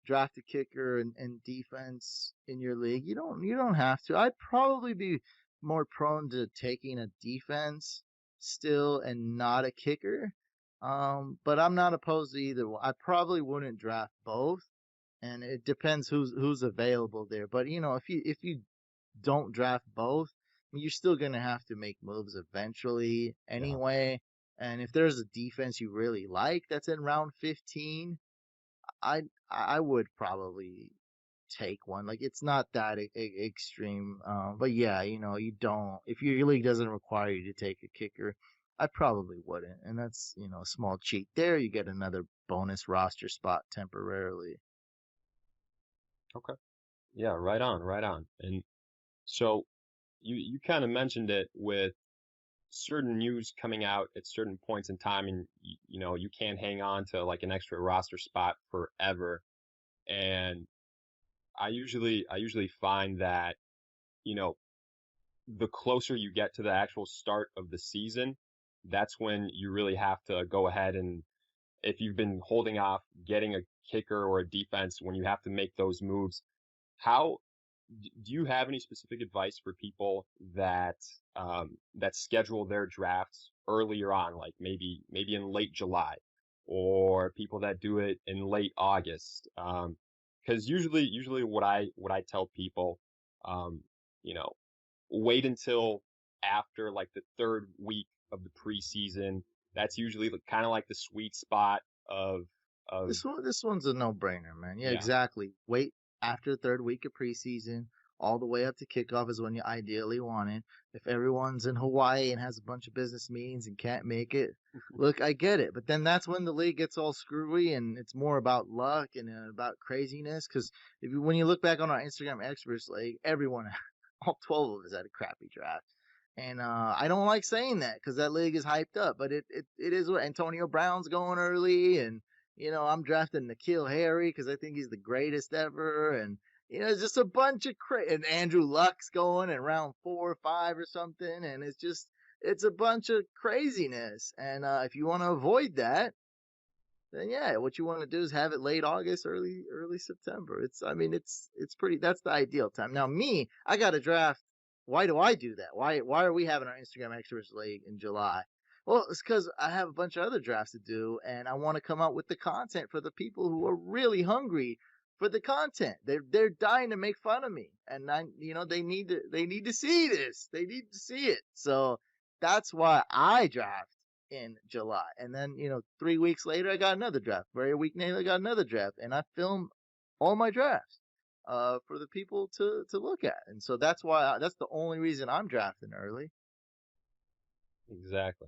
draft a kicker and defense in your league, you don't have to. I'd probably be more prone to taking a defense still and not a kicker. But I'm not opposed to either one. I probably wouldn't draft both, and it depends who's available there. But if you don't draft both, I mean, you're still gonna have to make moves eventually yeah. anyway. And if there's a defense you really like that's in round 15, I would probably take one. Like it's not that extreme. But yeah, you don't. If your league doesn't require you to take a kicker, I probably wouldn't. And that's a small cheat there. You get another bonus roster spot temporarily. Okay. Yeah, right on, right on. And so you kind of mentioned it with certain news coming out at certain points in time, and you can't hang on to like an extra roster spot forever. And I usually find that you know the closer you get to the actual start of the season, that's when you really have to go ahead, and if you've been holding off getting a kicker or a defense, when you have to make those moves, how do you have any specific advice for people that schedule their drafts earlier on, like maybe in late July, or people that do it in late August? Because usually what I tell people, um, you know, wait until after like the third week of the preseason. That's usually kind of like the sweet spot of This one's a no-brainer, man. Yeah, yeah, exactly. Wait after the third week of preseason. all the way up to kickoff is when you ideally want it. If everyone's in Hawaii and has a bunch of business meetings and can't make it, look, I get it. But then that's when the league gets all screwy and it's more about luck and about craziness. Because when you look back on our Instagram experts league, everyone, all 12 of us had a crappy draft. And I don't like saying that because that league is hyped up, but it is what Antonio Brown's going early, and I'm drafting N'Keal Harry because I think he's the greatest ever, and it's just a bunch of and Andrew Luck's going in round 4 or 5 or something, and it's a bunch of craziness, and if you want to avoid that, then yeah, what you want to do is have it late August, early September. It's pretty. That's the ideal time. Now me, I got a draft. Why do I do that? Why are we having our Instagram Experts League in July? Well, it's because I have a bunch of other drafts to do, and I want to come out with the content for the people who are really hungry for the content. They're dying to make fun of me, and they need to see this. They need to see it. So that's why I draft in July, and then 3 weeks later I got another draft. A week later I got another draft, and I film all my drafts for the people to look at. And so that's that's the only reason I'm drafting early. Exactly.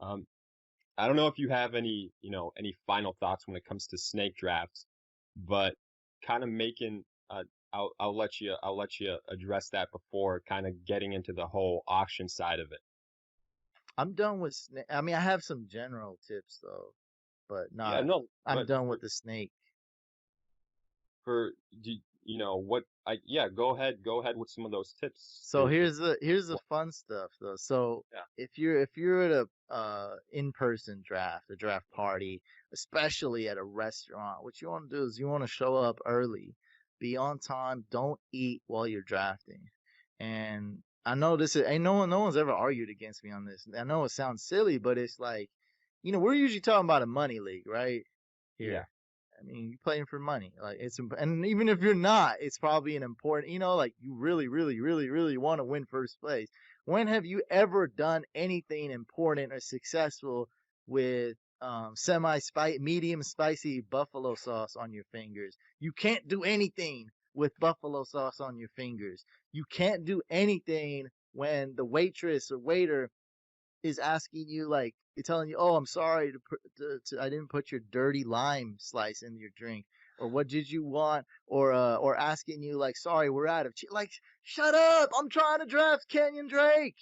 I don't know if you have any final thoughts when it comes to snake drafts, but kind of making I'll let you address that before kind of getting into the whole auction side of it. I'm done with snake. I mean, I have some general tips though, but not. Yeah, no, I'm done with the snake. For go ahead with some of those tips. So here's the fun stuff though. So yeah. if you're at a in-person draft, a draft party, especially at a restaurant, what you want to do is you want to show up early, be on time, don't eat while you're drafting. And I know this is ain't no one's ever argued against me on this. I know it sounds silly, but it's like, we're usually talking about a money league, right? Here. Yeah. I mean, you're playing for money. Like and even if you're not, it's probably an important. Like you really, really, really, really want to win first place. When have you ever done anything important or successful with medium spicy buffalo sauce on your fingers? You can't do anything with buffalo sauce on your fingers. You can't do anything when the waitress or waiter is asking you, like, telling you, "Oh, I'm sorry I didn't put your dirty lime slice in your drink," or "What did you want?" or asking you, like, "Sorry, we're out of cheese." Like, shut up! I'm trying to draft Kenyon Drake.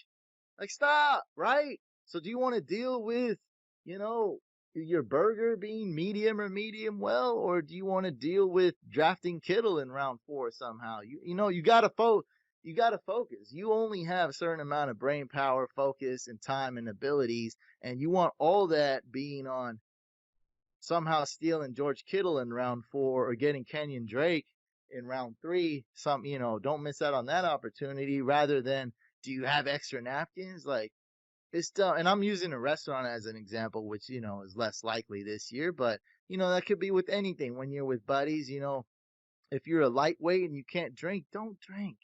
Like, stop, right? So, do you want to deal with, your burger being medium or medium well, or do you want to deal with drafting Kittle in round 4 somehow? You gotta focus. You only have a certain amount of brain power, focus, and time and abilities, and you want all that being on somehow stealing George Kittle in round 4 or getting Kenyon Drake in round 3. Don't miss out on that opportunity. Rather than, do you have extra napkins? Like, it's dumb. And I'm using a restaurant as an example, which is less likely this year, but that could be with anything. When you're with buddies, if you're a lightweight and you can't drink, don't drink.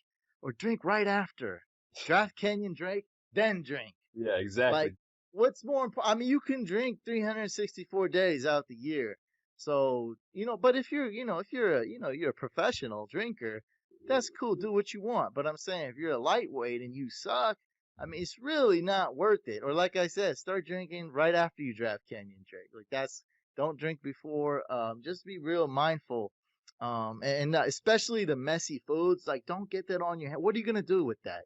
Or drink right after. Draft Kenyon Drake, then drink. Yeah, exactly. Like, what's more important? I mean, you can drink 364 days out the year. So, but if you're a professional drinker, that's cool. Do what you want. But I'm saying, if you're a lightweight and you suck, I mean, it's really not worth it. Or like I said, start drinking right after you draft Kenyon Drake. Like, don't drink before. Just be real mindful. And especially the messy foods, like, don't get that on your head. What are you gonna do with that?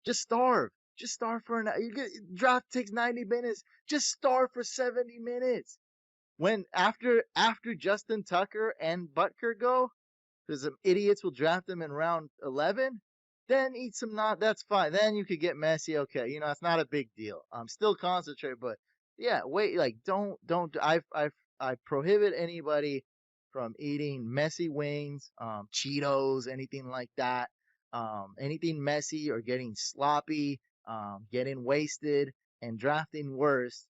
Just starve. Just starve for draft takes 90 minutes. Just starve for 70 minutes. When after Justin Tucker and Butker go, because some idiots will draft them in round 11, then eat some that's fine. Then you could get messy. Okay, it's not a big deal. Still concentrate, but yeah, wait. Like, don't. I prohibit anybody from eating messy wings, Cheetos, anything like that. Anything messy or getting sloppy, getting wasted, and drafting worse.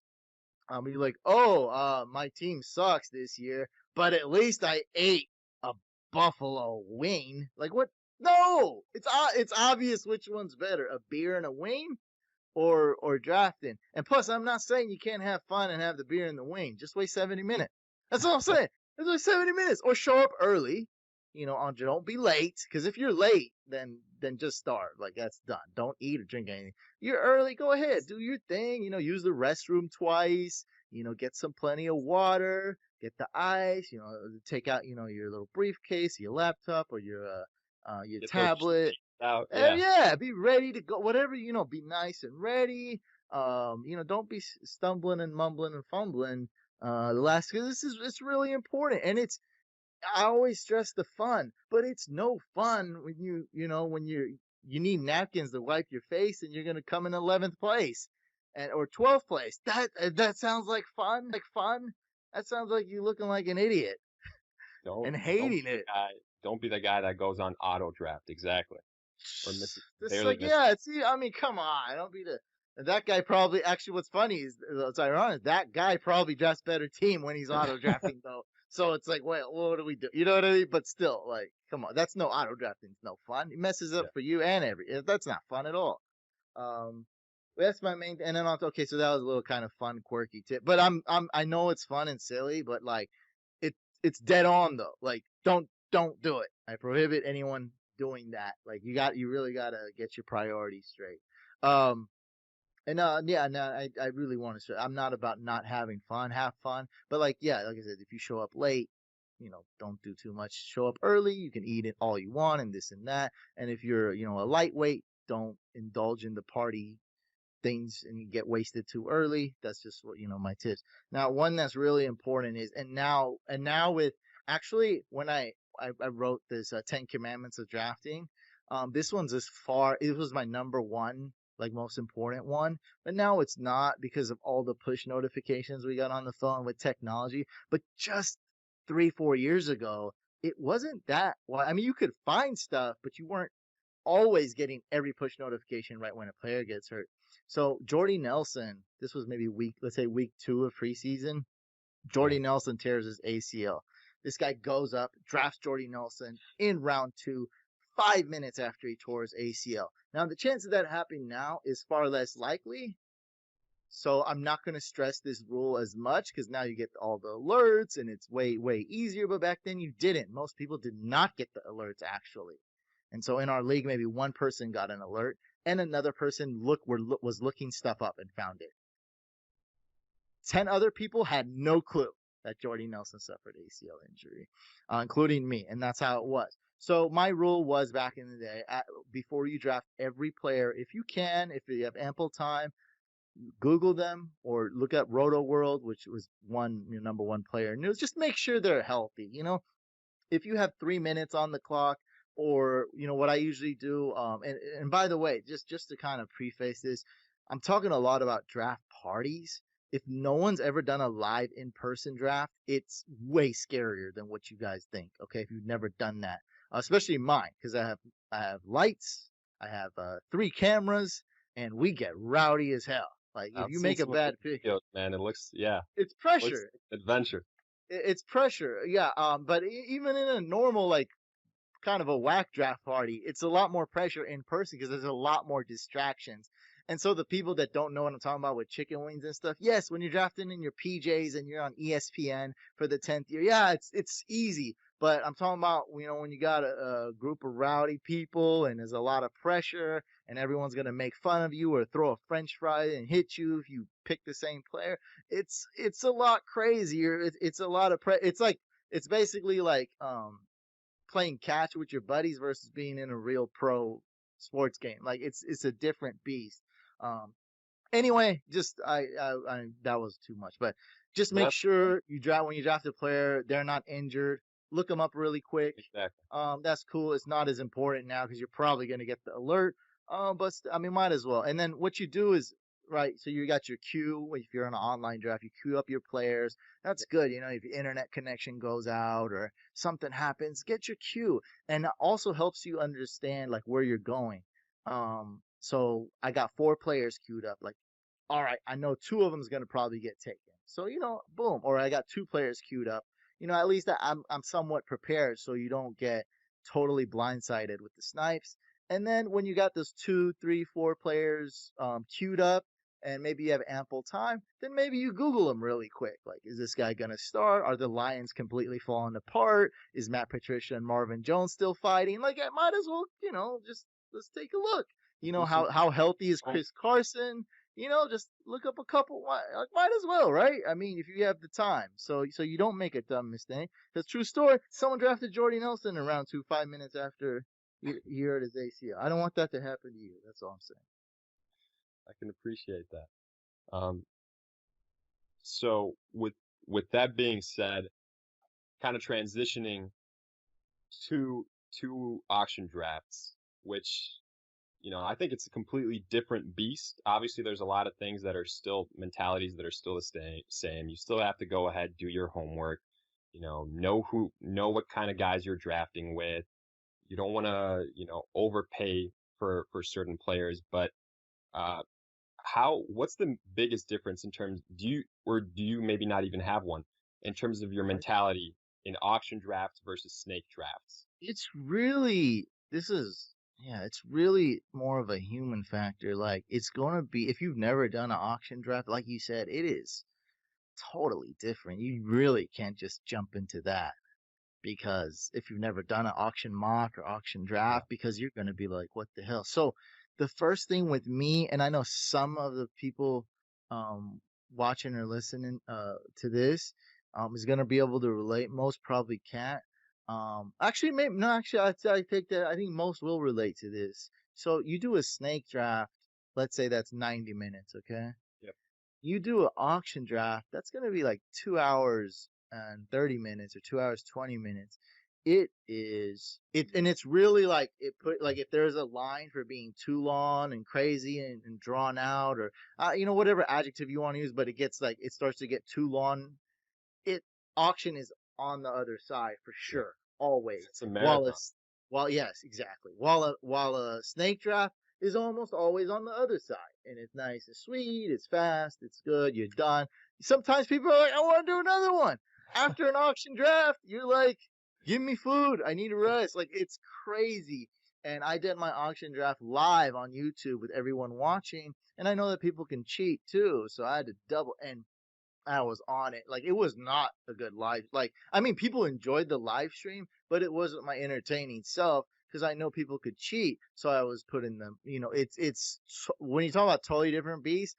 You're like, "Oh, my team sucks this year, but at least I ate a buffalo wing." Like, what? No, it's obvious which one's better, a beer and a wing, or drafting. And plus, I'm not saying you can't have fun and have the beer and the wing. Just wait 70 minutes. That's all I'm saying. Just wait 70 minutes, or show up early. don't be late, because if you're late, then just start. Like, that's done. Don't eat or drink anything. You're early, go ahead, do your thing. Use the restroom twice. Get some plenty of water. Get the ice. Take out your little briefcase, your laptop, or your Get those tablet. out. And Yeah. yeah, be ready to go. Whatever, be nice and ready. Don't be stumbling and mumbling and fumbling. The last, because it's really important, and I always stress the fun, but it's no fun when you need napkins to wipe your face and you're gonna come in 11th place, or 12th place. That sounds like fun. Like fun. That sounds like you looking like an idiot Don't and don't be hating the it. guy. Don't be the guy that goes on auto draft. Exactly. Or misses It's barely like, misses. yeah, see, I mean, come on, don't be the. That guy probably, actually, what's funny is, it's ironic, that guy probably drafts better team when he's auto drafting though. So it's like, wait, what do we do? You know what I mean? But still, like, come on, that's no auto drafting. It's no fun. It messes up Yeah. for you and that's not fun at all. Um, that's my main. And then okay, so that was a little kind of fun, quirky tip. But I know it's fun and silly, but like, it it's dead on though. Like, don't do it. I prohibit anyone doing that. Like, you really gotta get your priorities straight. Um, and yeah, no, I really want to say, I'm not about not having fun. Have fun, but like, yeah, like I said, if you show up late, don't do too much. Show up early. You can eat it all you want and this and that. And if you're a lightweight, don't indulge in the party things and you get wasted too early. That's just what my tips. Now, one that's really important is, and now with, actually, when I wrote this 10 Commandments of Drafting, this one's as far, it was my number one, like, most important one, but now it's not, because of all the push notifications we got on the phone with technology. But just 3-4 years ago, it wasn't that well. I mean, you could find stuff, but you weren't always getting every push notification right when a player gets hurt. So Jordy Nelson, this was maybe let's say week 2 of preseason. Yeah. Jordy Nelson tears his ACL. This guy goes up, drafts Jordy Nelson in round 2, 5 minutes after he tore his ACL. Now, the chance of that happening now is far less likely. So I'm not going to stress this rule as much, because now you get all the alerts and it's way, way easier. But back then you didn't. Most people did not get the alerts, actually. And so in our league, maybe one person got an alert and another person was looking stuff up and found it. 10 other people had no clue that Jordy Nelson suffered ACL injury, including me. And that's how it was. So my rule was, back in the day, before you draft every player, if you can, if you have ample time, Google them or look at Roto World, which was number one player news. Just make sure they're healthy. If you have 3 minutes on the clock, or what I usually do, and by the way, just to kind of preface this, I'm talking a lot about draft parties. If no one's ever done a live in-person draft, it's way scarier than what you guys think. Okay, if you've never done that, especially mine, because I have lights, I have 3 cameras, and we get rowdy as hell. Like, if I've you seen make a some of bad the pick, videos, man. It looks, yeah, it's looks pressure. like adventure. It's pressure, yeah. But even in a normal, like, kind of a whack draft party, it's a lot more pressure in person because there's a lot more distractions. And so the people that don't know what I'm talking about with chicken wings and stuff, yes, when you're drafting in your PJs and you're on ESPN for the 10th year, yeah, it's easy. But I'm talking about, when you got a group of rowdy people and there's a lot of pressure and everyone's going to make fun of you or throw a French fry and hit you if you pick the same player. It's a lot crazier. It's a lot of it's basically like, playing catch with your buddies versus being in a real pro sports game. Like, it's a different beast. Um, anyway, just I that was too much, but just make Yep, sure when you draft a player, they're not injured. Look them up really quick. exactly. That's cool. It's not as important now because you're probably going to get the alert. But I mean, might as well. And then what you do is, right, so you got your queue. If you're in an online draft, you queue up your players. That's good. If your internet connection goes out or something happens, get your queue. And it also helps you understand, like, where you're going. So I got 4 players queued up. Like, all right, I know 2 of them is going to probably get taken. So, boom. Or I got 2 players queued up. At least I'm somewhat prepared, so you don't get totally blindsided with the snipes. And then when you got those 2, 3, 4 players queued up, and maybe you have ample time, then maybe you Google him really quick. Like, is this guy going to start? Are the Lions completely falling apart? Is Matt Patricia and Marvin Jones still fighting? Like, I might as well, just let's take a look. Do some How healthy is oh, Chris Carson? Just look up a couple. Like, might as well, right? I mean, if you have the time, so you don't make a dumb mistake. Because true story, someone drafted Jordy Nelson in round 2, 5 minutes after he hurt his ACL. I don't want that to happen to you. That's all I'm saying. I can appreciate that. So with that being said, kind of transitioning to auction drafts, which I think it's a completely different beast. Obviously, there's a lot of things that are still mentalities that are still the same. You still have to go ahead, do your homework, know what kind of guys you're drafting with. You don't want to, overpay for certain players, but uh, what's the biggest difference in terms, do you maybe not even have one in terms of your mentality in auction drafts versus snake drafts? It's really this is yeah, it's really more of a human factor. Like, it's gonna be, if you've never done an auction draft, like you said, it is totally different. You really can't just jump into that, because if you've never done an auction mock or auction Yeah. draft, because you're going to be like, what the hell? So the first thing with me, and I know some of the people um, watching or listening to this is going to be able to relate. Most probably can't. Actually, maybe no. Actually, I take that. I think most will relate to this. So you do a snake draft. Let's say that's 90 minutes. Okay, Yep. you do an auction draft, that's going to be like 2 hours and 30 minutes or 2 hours, 20 minutes. And it's really like, if there's a line for being too long and crazy and drawn out, or, whatever adjective you want to use, but it starts to get too long. It Auction is on the other side for Yeah. sure, always. It's a While marathon. it's while Yes, exactly. While a snake draft is almost always on the other side, and it's nice and sweet. It's fast. It's good. You're done. Sometimes people are like, I want to do another one. After an auction draft, you're like, give me food. I need a rest. Like, it's crazy. And I did my auction draft live on YouTube with everyone watching, and I know that people can cheat too, so I had to double. And I was on it. Like, it was not a good live. Like, I mean, people enjoyed the live stream, but it wasn't my entertaining self, because I know people could cheat. So I was putting them. When you talk about totally different beasts,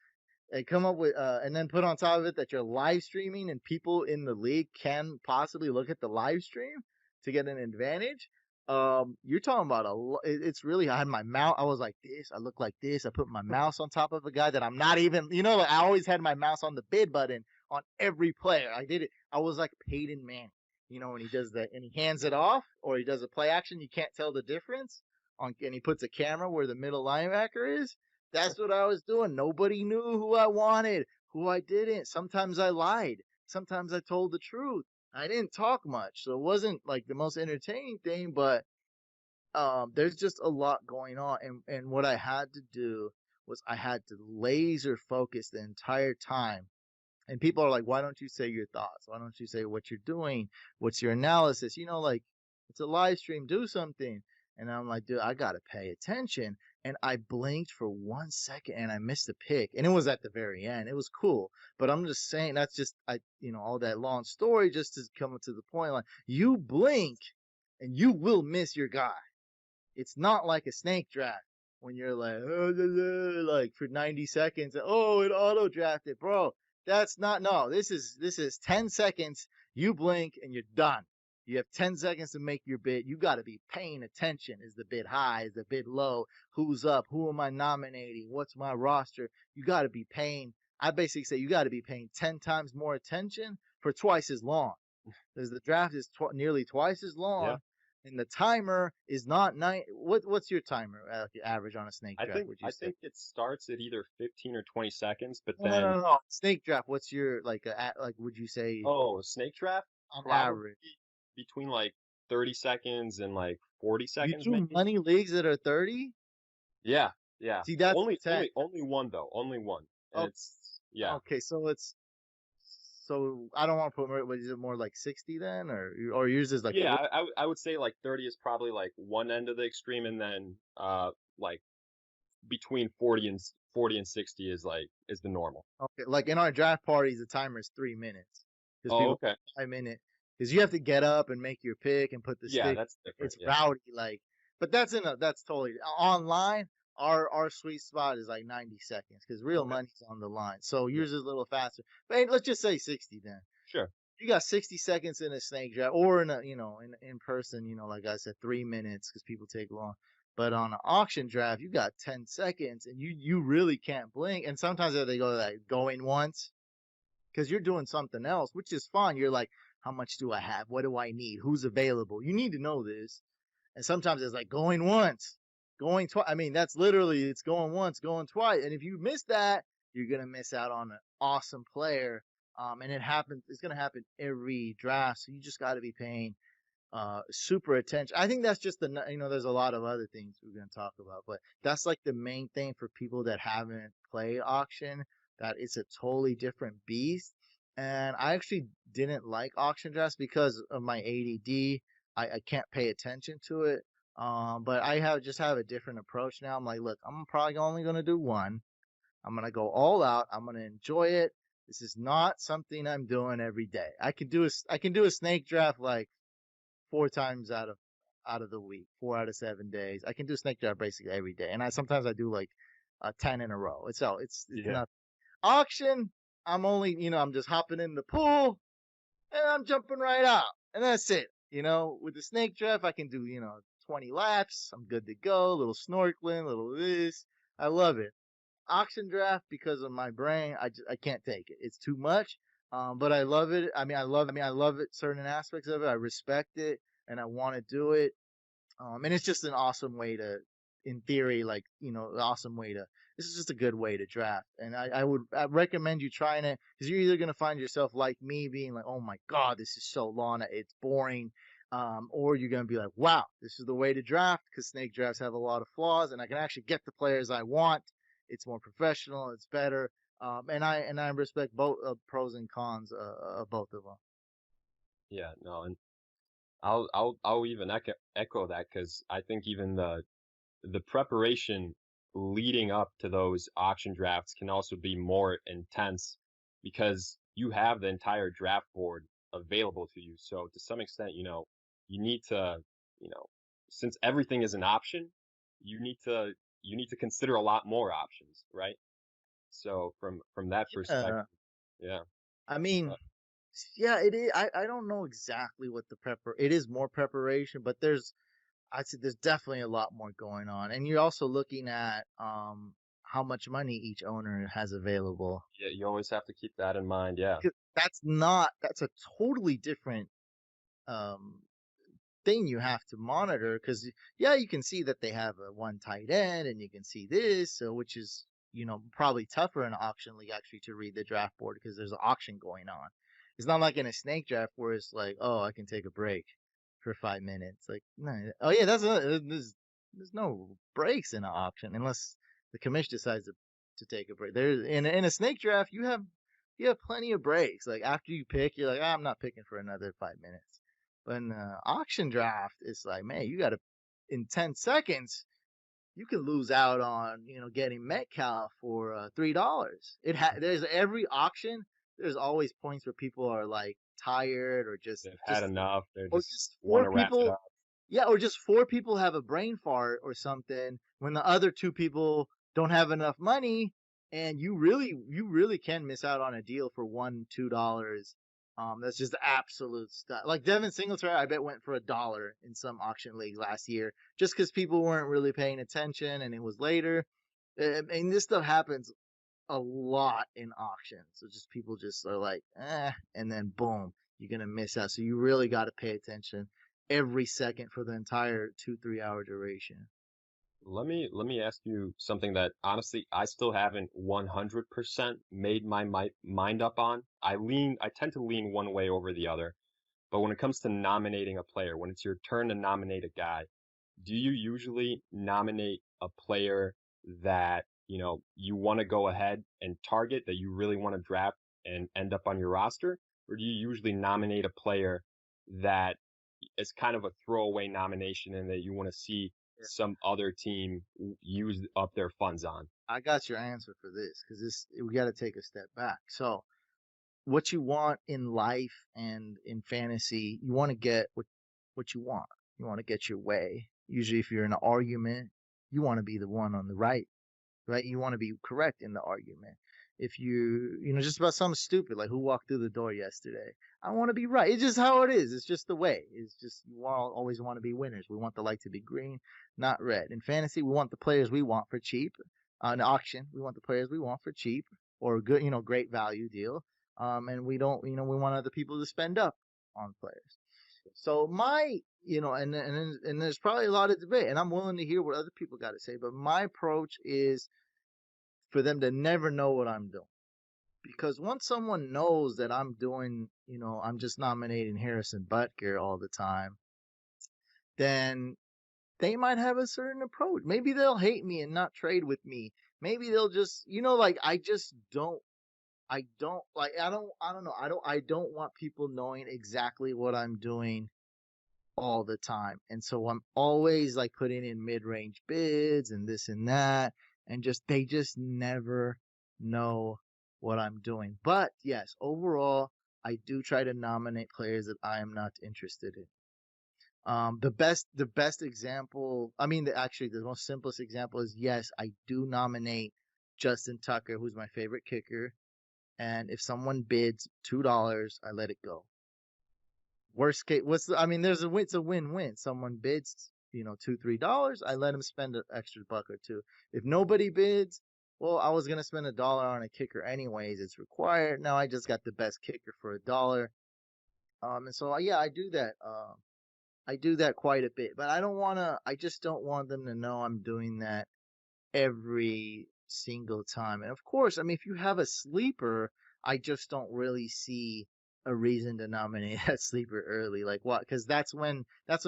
they come up with and then put on top of it that you're live streaming and people in the league can possibly look at the live stream to get an advantage. You're talking about it's really, I had my mouse, I was like this, I look like this, I put my mouse on top of a guy that I'm not even, like, I always had my mouse on the bid button on every player. I did it. I was like Peyton Manning, when he does that and he hands it off, or he does a play action, you can't tell the difference and he puts a camera where the middle linebacker is. That's what I was doing. Nobody knew who I wanted, who I didn't. Sometimes I lied. Sometimes I told the truth. I didn't talk much, so it wasn't like the most entertaining thing, but there's just a lot going on, and what I had to do was I had to laser focus the entire time. And people are like, why don't you say your thoughts? Why don't you say what you're doing? What's your analysis? Like, it's a live stream, do something. And I'm like, dude, I got to pay attention. And I blinked for 1 second and I missed a pick. And it was at the very end. It was cool. But I'm just saying, that's just, all that long story just to come to the point. Like, you blink and you will miss your guy. It's not like a snake draft when you're like, oh, like for 90 seconds. Oh, it auto drafted, bro. That's not, no, this is 10 seconds. You blink and you're done. You have 10 seconds to make your bid. You got to be paying attention. Is the bid high? Is the bid low? Who's up? Who am I nominating? What's my roster? You got to be paying. I basically say you got to be paying 10 times more attention for twice as long, because the draft is nearly twice as Yeah. long, and the timer is not nine. What's your timer average on a snake draft? Would you I say? think it starts at either 15 or 20 seconds, but No, no, then no, no. Snake draft. What's your like? Would you say snake draft on probably average? between like 30 seconds and like 40 You seconds do maybe. money leagues that are 30. Yeah, yeah. See, that's Only ten. only one though, only one. And Oh, it's yeah. okay. So I don't want to put more. What is it, more like 60 then, or yours is like Yeah, 40? I would say like 30 is probably like one end of the extreme, and then like between 40 and 60 is the normal. Okay, like in our draft parties, the timer is 3 minutes because Oh, people okay. 5 minute because you have to get up and make your pick and put the Yeah, stick. that's different. It's Yeah. rowdy, like, but that's totally online. Our sweet spot is like 90 seconds because real Okay. money's on the line. So Yeah. yours is a little faster. But hey, let's just say 60 then. Sure. You got 60 seconds in a snake draft or in a, in person, like I said, 3 minutes because people take long. But on an auction draft, you got 10 seconds and you really can't blink. And sometimes they go like going once because you're doing something else, which is fine. You're like, how much do I have? What do I need? Who's available? You need to know this. And sometimes it's like going once, going twice. I mean, that's literally it's going once, going twice. And if you miss that, you're gonna miss out on an awesome player. And it happens. It's gonna happen every draft. So you just got to be paying super attention. I think that's just there's a lot of other things we're going to talk about, but that's like the main thing for people that haven't played auction, that it's a totally different beast. And I actually didn't like auction drafts because of my ADD. I can't pay attention to it. But I have a different approach now. I'm like, look, I'm probably only going to do one. I'm going to go all out. I'm going to enjoy it. This is not something I'm doing every day. I can do a snake draft like 4 times out of the week, 4 out of 7 days. I can do snake draft basically every day, and I sometimes I do like 10 in a row. It's Yeah. not auction. I'm only I'm just hopping in the pool and I'm jumping right out, and that's it. With the snake draft, I can do 20 laps. I'm good to go. A little snorkeling, a little this. I love it. Auction draft because of my brain, I can't take it. It's too much. But I love it. I love it. Certain aspects of it, I respect it, and I want to do it. And it's just an awesome way to, in theory, like an awesome way to. This is just a good way to draft, and I recommend you trying it because you're either gonna find yourself like me, being like, oh my god, this is so long, it's boring. Or you're gonna be like, wow, this is the way to draft because snake drafts have a lot of flaws, and I can actually get the players I want. It's more professional. It's better. And I respect both pros and cons of both of them. Yeah. No, and I'll even echo that because I think even the preparation leading up to those auction drafts can also be more intense because you have the entire draft board available to you. So to some extent, you need to, you know, since everything is an option, you need to you need to consider a lot more options, right? So from that perspective, Yeah, yeah. I mean, But yeah, it is. I don't know exactly what the prepar. It is more preparation, but I'd say there's definitely a lot more going on, and you're also looking at how much money each owner has available. yeah, you always have to keep that in mind. Yeah. 'Cause that's a totally different um thing you have to monitor because yeah, you can see that they have a one tight end and you can see this, so which is probably tougher in an auction league actually to read the draft board because there's an auction going on. It's not like in a snake draft where it's like, oh, I can take a break for 5 minutes. Like, no, oh yeah, there's no breaks in an auction unless the commission decides to take a break. There's in a snake draft you have plenty of breaks. Like after you pick, you're like, I'm not picking for another 5 minutes. But in the auction draft, it's like, man, you got to, in 10 seconds, you can lose out on, getting Metcalf for $3. There's every auction, there's always points where people are like tired or just, They've had enough. They're or just just want four to wrap it people, up. yeah, or just four people have a brain fart or something when the other two people don't have enough money, and you really can miss out on a deal for $1, $2. That's just absolute stuff. Like Devin Singletary, I bet went for $1 in some auction league last year just because people weren't really paying attention and it was later. And this stuff happens a lot in auctions. So just people just are like, and then boom, you're gonna miss out. So you really got to pay attention every second for the entire 2-3 hour duration. Let me ask you something that honestly I still haven't 100% made my mind up on. I tend to lean one way over the other, but when it comes to nominating a player, when it's your turn to nominate a guy, do you usually nominate a player that, you want to go ahead and target that you really want to draft and end up on your roster? Or do you usually nominate a player that is kind of a throwaway nomination and that you want to see some other team used up their funds on. I got your answer for this because we got to take a step back. So, what you want in life and in fantasy, you want to get what you want. You want to get your way. Usually, if you're in an argument, you want to be the one on the right? You want to be correct in the argument. If just about something stupid like who walked through the door yesterday, I want to be right. It's just how it is. It's just the way. It's just always want to be winners. We want the light to be green, not red. In fantasy, we want the players we want for cheap. In auction, we want the players we want for cheap or good, great value deal. And we don't, we want other people to spend up on players. So and there's probably a lot of debate, and I'm willing to hear what other people got to say. But my approach is for them to never know what I'm doing. Because once someone knows that I'm doing, I'm just nominating Harrison Butker all the time, then they might have a certain approach. Maybe they'll hate me and not trade with me. Maybe they'll just, like I just don't I don't like I don't know. I don't want people knowing exactly what I'm doing all the time. And so I'm always like putting in mid-range bids and this and that, and they just never know what I'm doing. But yes, overall, I do try to nominate players that I am not interested in. The best example, actually the most simplest example is, yes, I do nominate Justin Tucker, who's my favorite kicker. And if someone bids $2, I let it go. Worst case, it's a win-win. Someone bids, $2-3, I let him spend an extra buck or two. If nobody bids, well, I was gonna spend $1 on a kicker anyways. It's required. Now I just got the best kicker for $1. And so yeah, I do that. I do that quite a bit, but I just don't want them to know I'm doing that every single time. And of course, if you have a sleeper, I just don't really see a reason to nominate that sleeper early. Like what? Because that's when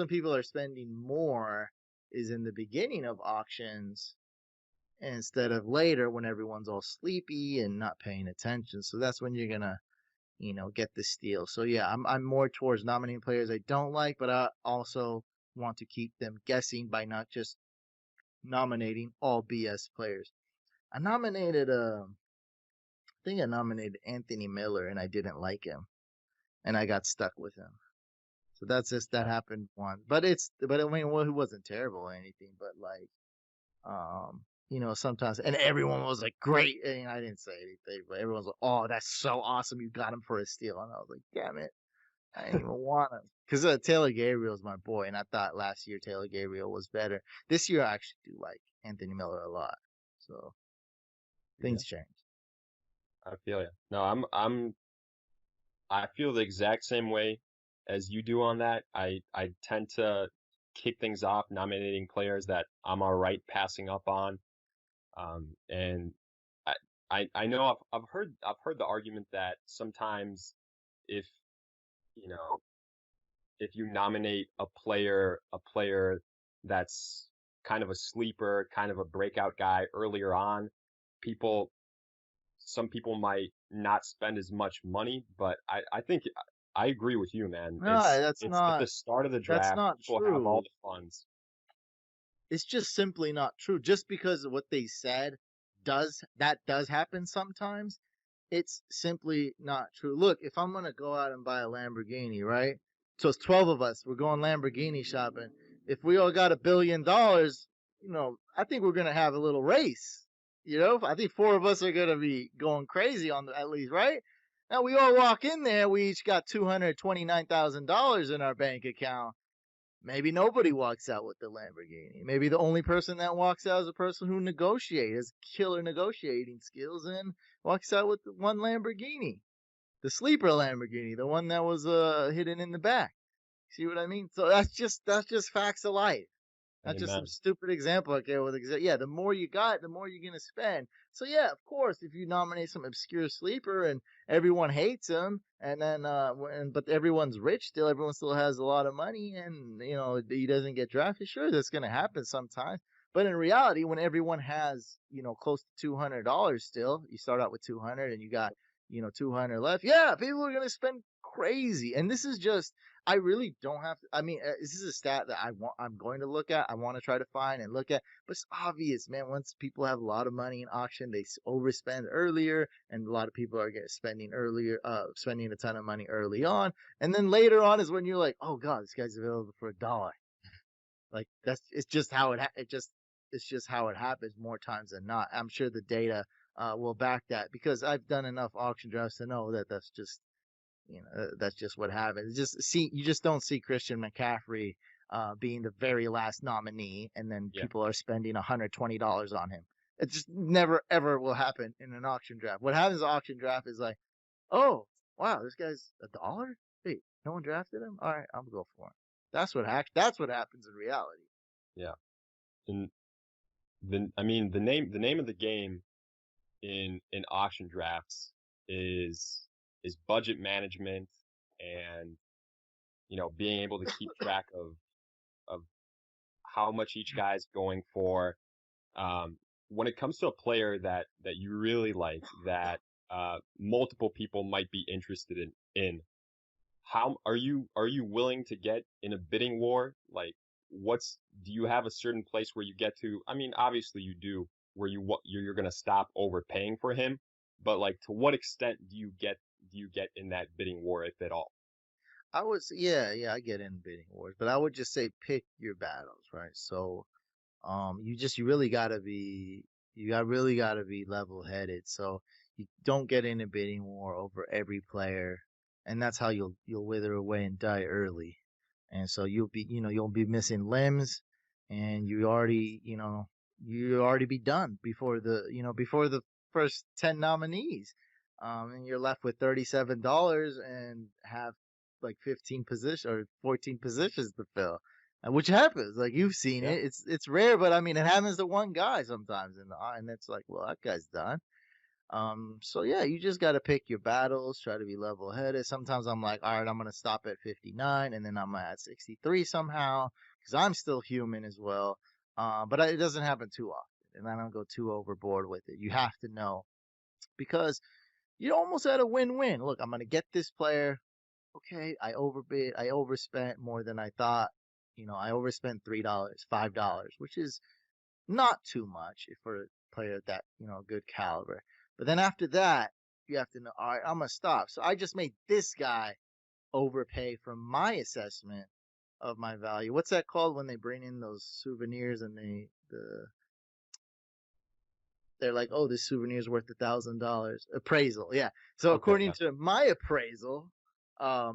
people are spending more, is in the beginning of auctions instead of later when everyone's all sleepy and not paying attention. So that's when you're gonna get the steal. So yeah, I'm more towards nominating players I don't like, but I also want to keep them guessing by not just nominating all BS players. I think I nominated Anthony Miller and I didn't like him, and I got stuck with him. So that happened once. But he wasn't terrible or anything. But like, sometimes, and everyone was like, great. And I didn't say anything, but everyone's like, oh, that's so awesome. You got him for a steal. And I was like, damn it. I didn't even want him. Because Taylor Gabriel's my boy, and I thought last year Taylor Gabriel was better. This year I actually do like Anthony Miller a lot. So things change. I feel you. No, I feel the exact same way as you do on that. I tend to kick things off nominating players that I'm all right passing up on. And I know I've heard the argument that sometimes if if you nominate a player that's kind of a sleeper, kind of a breakout guy earlier on, some people might not spend as much money, but I think I agree with you, man. No, It's at the start of the that's draft, not people have all true. the funds. It's just simply not true. Just because of what they said does happen sometimes. It's simply not true. Look, if I'm gonna go out and buy a Lamborghini, right? So it's 12 of us. We're going Lamborghini shopping. If we all got $1 billion, I think we're gonna have a little race. I think 4 of us are gonna be going crazy at least, right? Now we all walk in there. We each got $229,000 in our bank account. Maybe nobody walks out with the Lamborghini. Maybe the only person that walks out is a person who negotiates, has killer negotiating skills, and walks out with one Lamborghini, the sleeper Lamborghini, the one that was hidden in the back. See what I mean? So that's just facts of life. That's just some Amen. stupid example I gave with yeah, the more you got, the more you're gonna spend. So yeah, of course, if you nominate some obscure sleeper and everyone hates him, and then but everyone's rich still, everyone still has a lot of money, and he doesn't get drafted. Sure, that's gonna happen sometimes. But in reality, when everyone has close to $200 still, you start out with 200 and you got 200 left. Yeah, people are gonna spend crazy, and this is just I really don't have to. I mean, this is a stat that I'm going to look at. I want to try to find and look at. But it's obvious, man. Once people have a lot of money in auction, they overspend earlier, and a lot of people are spending earlier, spending a ton of money early on, and then later on is when you're like, oh god, this guy's available for $1. Like that's it's just how it's just how it happens more times than not. I'm sure the data will back that because I've done enough auction drafts to know that that's just what happens. You just don't see Christian McCaffrey being the very last nominee, and then Yeah, people are spending $120 on him. It just never ever will happen in an auction draft. What happens in an auction draft is like, oh wow, this guy's $1. Wait, no one drafted him. All right, I'm gonna go for him. That's what happens in reality. yeah. And the name of the game in auction drafts is budget management and being able to keep track of how much each guy's going for. When it comes to a player that you really like, that multiple people might be interested in, how are you willing to get in a bidding war? Like, do you have a certain place where you get to? I mean, obviously you do, where you're gonna stop overpaying for him, but like, to what extent do you get in that bidding war, if at all? Yeah, I get in bidding wars, but I would just say pick your battles, right? So you really gotta be really gotta be level headed. So you don't get in a bidding war over every player, and that's how you'll wither away and die early. And so you'll be missing limbs, and you already be done before the first 10 nominees. And you're left with $37 and have like 15 positions or 14 positions to fill, which happens. Like you've seen Yeah, it. It's rare, but I mean, it happens to one guy sometimes and it's like, well, that guy's done. So yeah, you just got to pick your battles, try to be level headed. Sometimes I'm like, all right, I'm going to stop at 59 and then I'm at 63 somehow because I'm still human as well. But it doesn't happen too often and I don't go too overboard with it. You have to know because you almost had a win-win. Look, I'm going to get this player. Okay, I overbid. I overspent more than I thought. I overspent $3, $5, which is not too much for a player at that, good caliber. But then after that, you have to know, all right, I'm gonna stop. So I just made this guy overpay from my assessment of my value. What's that called when they bring in those souvenirs and they're like, oh, this souvenir is worth $1,000. Appraisal, yeah. So okay, according yeah, to my appraisal,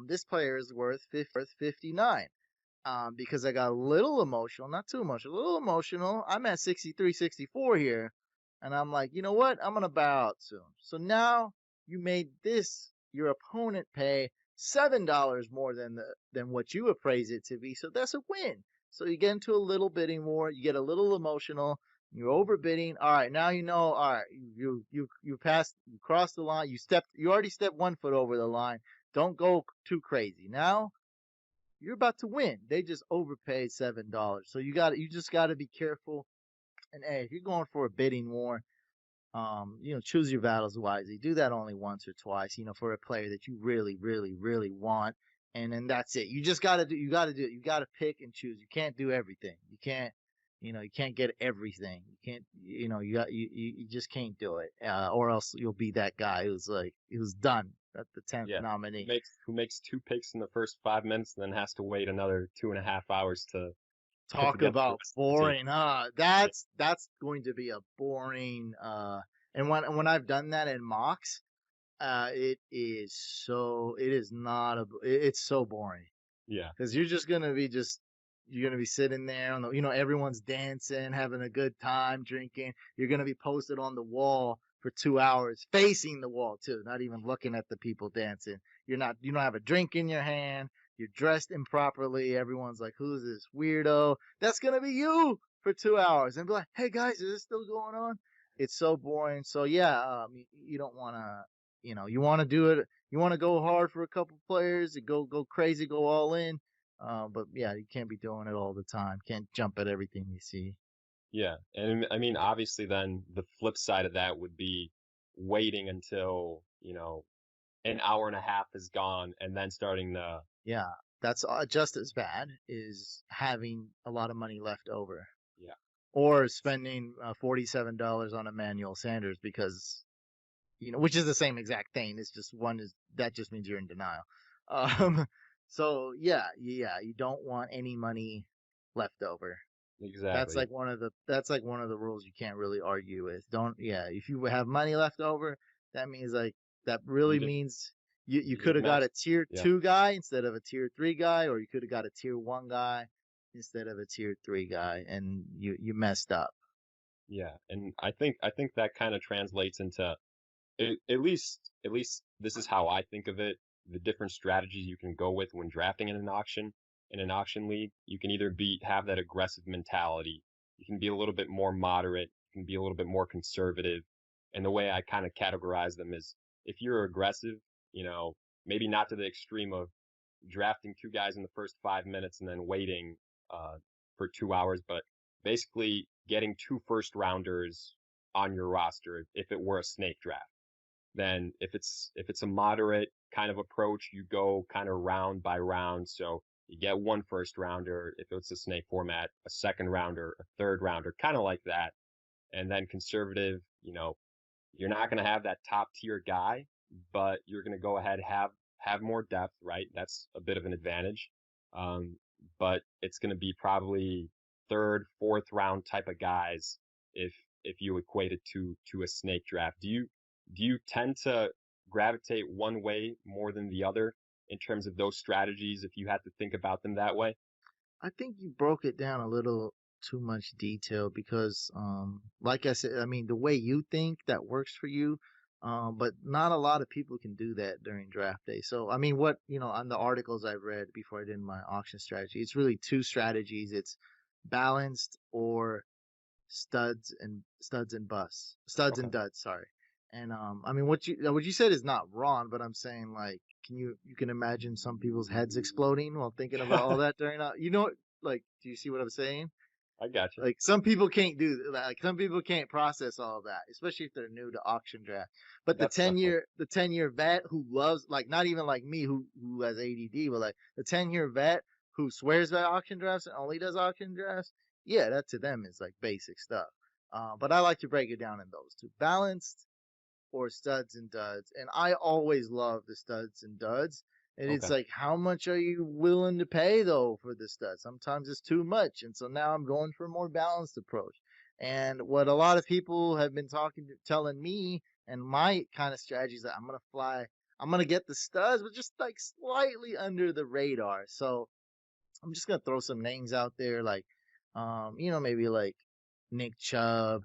this player is worth 59. Because I got a little emotional, not too much, a little emotional. I'm at 63, 64 here, and I'm like, you know what? I'm gonna bow out soon. So now you made your opponent pay $7 more than what you appraise it to be. So that's a win. So you get into a little bidding war, you get a little emotional, you're overbidding. All right, now you know. All right, you passed, you crossed the line. You already stepped 1 foot over the line. Don't go too crazy. Now you're about to win. They just overpaid $7. So you just gotta be careful. And hey, if you're going for a bidding war, choose your battles wisely. Do that only once or twice, for a player that you really, really, really want. And then that's it. You gotta do it. You gotta pick and choose. You can't do everything. You can't get everything. You can't, you just can't do it. Or else you'll be that guy who's done at the 10th yeah. Who nominee. makes who makes two picks in the first 5 minutes, and then has to wait another 2.5 hours to put Talk together the about rest of the team. boring, huh? Yeah, That's going to be a boring and when I've done that in mocks, it is not it's so boring yeah, because you're gonna be sitting there on the everyone's dancing, having a good time, drinking. You're gonna be posted on the wall for 2 hours, facing the wall too, not even looking at the people dancing. You don't have a drink in your hand. You're dressed improperly. Everyone's like, "Who's this weirdo?" That's gonna be you for 2 hours, and be like, "Hey guys, is this still going on?" It's so boring. So yeah, you don't want to. You want to do it. You want to go hard for a couple players. Go crazy. Go all in. But yeah, you can't be doing it all the time. Can't jump at everything you see. yeah. And I mean, obviously, then the flip side of that would be waiting until an hour and a half is gone, and then starting to Yeah, that's just as bad, is having a lot of money left over Yeah. or spending $47 on Emmanuel Sanders because, which is the same exact thing. It's just one is that just means you're in denial. Um, so yeah, you don't want any money left over. Exactly. That's like one of the rules you can't really argue with. Don't Yeah, if you have money left over, that means like that You really just means you you could just have got messed. a tier Yeah. 2 guy instead of a tier 3 guy, or you could have got a tier 1 guy instead of a tier 3 guy, and you messed up. Yeah. And I think that kind of translates into at least this is how I think of it. The different strategies you can go with when drafting in an auction league. You can either have that aggressive mentality. You can be a little bit more moderate. You can be a little bit more conservative. And the way I kind of categorize them is if you're aggressive, you know, maybe not to the extreme of drafting two guys in the first 5 minutes and then waiting uh, for 2 hours, but basically getting two first rounders on your roster if it were a snake draft. Then if it's a moderate kind of approach, you go kind of round by round. So you get one first rounder if it's a snake format, a second rounder, a third rounder, kind of like that. And then conservative, you're not going to have that top tier guy, but you're going to go ahead have more depth, right? That's a bit of an advantage. Um, but it's going to be probably third, fourth round type of guys if if you equate it to a snake draft. Do you tend to gravitate one way more than the other in terms of those strategies if you had to think about them that way? I think you broke it down a little too much detail because, like I said, I mean, the way you think that works for you, but not a lot of people can do that during draft day. So, I mean, on the articles I've read before I did my auction strategy, it's really two strategies. It's balanced or studs Okay. and duds, sorry. And I mean, what you said is not wrong, but I'm saying like, you can imagine some people's heads exploding while thinking about all that during like, do you see what I'm saying? I got you. Like some people can't do that. Like some people can't process all that, especially if they're new to auction draft. But the That's ten definitely year the 10-year vet who loves, like, not even like me who has ADD, but like the 10-year vet who swears by auction drafts and only does auction drafts, yeah, that to them is like basic stuff. But I like to break it down in those two: balanced or studs and duds. And I always love the studs and duds. And it's okay. like, how much are you willing to pay though for the studs? Sometimes it's too much. And so now I'm going for a more balanced approach. And what a lot of people have been telling me, and my kind of strategy is that I'm going to get the studs, but just like slightly under the radar. So I'm just going to throw some names out there, like, maybe like Nick Chubb,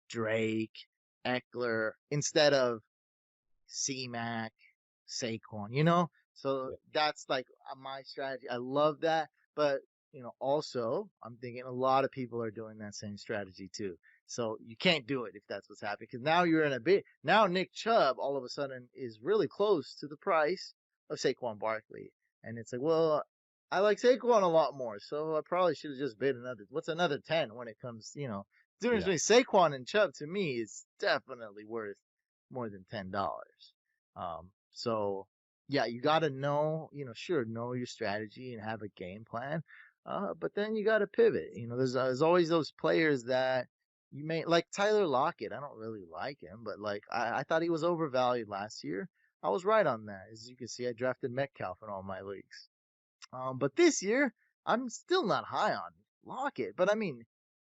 Drake, Eckler, instead of C-Mac, Saquon. So Yeah. that's like my strategy. I love that. But, also I'm thinking a lot of people are doing that same strategy too. So you can't do it if that's what's happening. Because now you're in a bit. Now Nick Chubb all of a sudden is really close to the price of Saquon Barkley. And it's like, well, I like Saquon a lot more. So I probably should have just bid another 10 when it comes, the difference Yeah. between Saquon and Chubb to me is definitely worth more than $10. So yeah, you got to know your strategy and have a game plan. But then you got to pivot. There's always those players that you may like. Tyler Lockett. I don't really like him, but like I thought he was overvalued last year. I was right on that. As you can see, I drafted Metcalf in all my leagues. But this year, I'm still not high on Lockett. But I mean,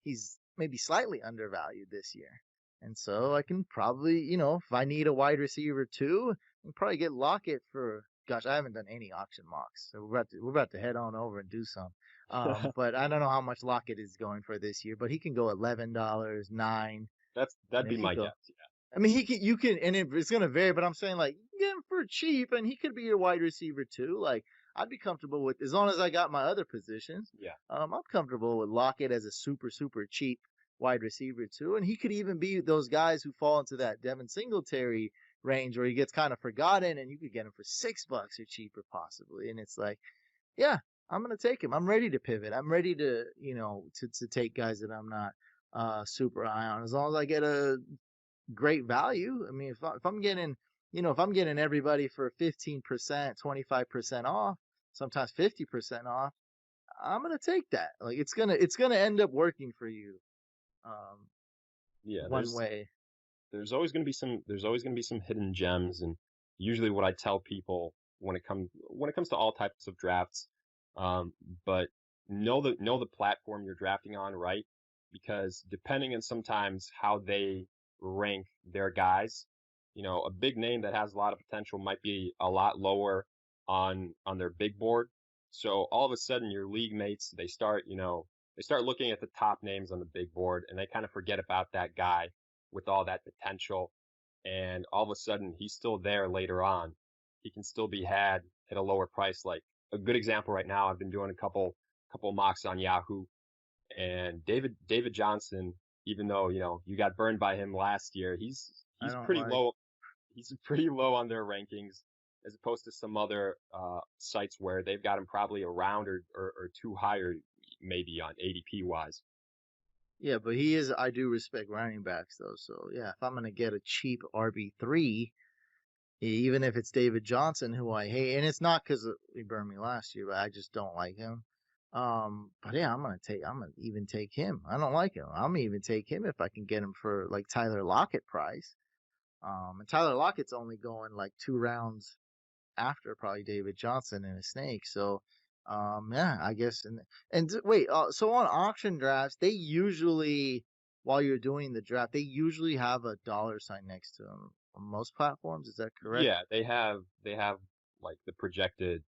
he's maybe slightly undervalued this year. And so I can probably, if I need a wide receiver too, I can probably get Lockett for, gosh, I haven't done any auction mocks. So we're about to head on over and do some. But I don't know how much Lockett is going for this year, but he can go $11, 9, That'd be he my go. guess. I mean, you can, and it's going to vary, but I'm saying like, you can get him for cheap and he could be your wide receiver too. Like, I'd be comfortable with, as long as I got my other positions. Yeah. I'm comfortable with Lockett as a super, super cheap wide receiver too. And he could even be those guys who fall into that Devin Singletary range where he gets kind of forgotten and you could get him for $6 or cheaper possibly. And it's like, yeah, I'm going to take him. I'm ready to pivot. I'm ready to, to take guys that I'm not super high on. As long as I get a great value. I mean, if I'm getting everybody for 15%, 25% off, sometimes 50% off, I'm gonna take that. Like it's gonna end up working for you, um, Yeah, one way. there's always going to be some hidden gems, and usually what I tell people when it comes to all types of drafts, um, but know the platform you're drafting on, right? Because depending on sometimes how they rank their guys, a big name that has a lot of potential might be a lot lower on their big board. So all of a sudden your league mates, they start looking at the top names on the big board, and they kind of forget about that guy with all that potential. And all of a sudden, he's still there later on. He can still be had at a lower price. Like a good example right now, I've been doing a couple mocks on Yahoo, and David Johnson. Even though you got burned by him last year, I he's don't pretty like. low. He's pretty low on their rankings as opposed to some other sites where they've got him probably a round or two higher, maybe on ADP wise. Yeah, but he is. I do respect running backs though. So yeah, if I'm gonna get a cheap RB3, even if it's David Johnson, who I hate, and it's not because he burned me last year, but I just don't like him. But yeah, I'm gonna even take him. I don't like him. I'm gonna even take him if I can get him for like Tyler Lockett price. And Tyler Lockett's only going like 2 rounds after probably David Johnson and a snake. So, yeah, I guess. Wait, so on auction drafts, they usually, while you're doing the draft, they usually have a dollar sign next to them on most platforms. Is that correct? Yeah, they have like the projected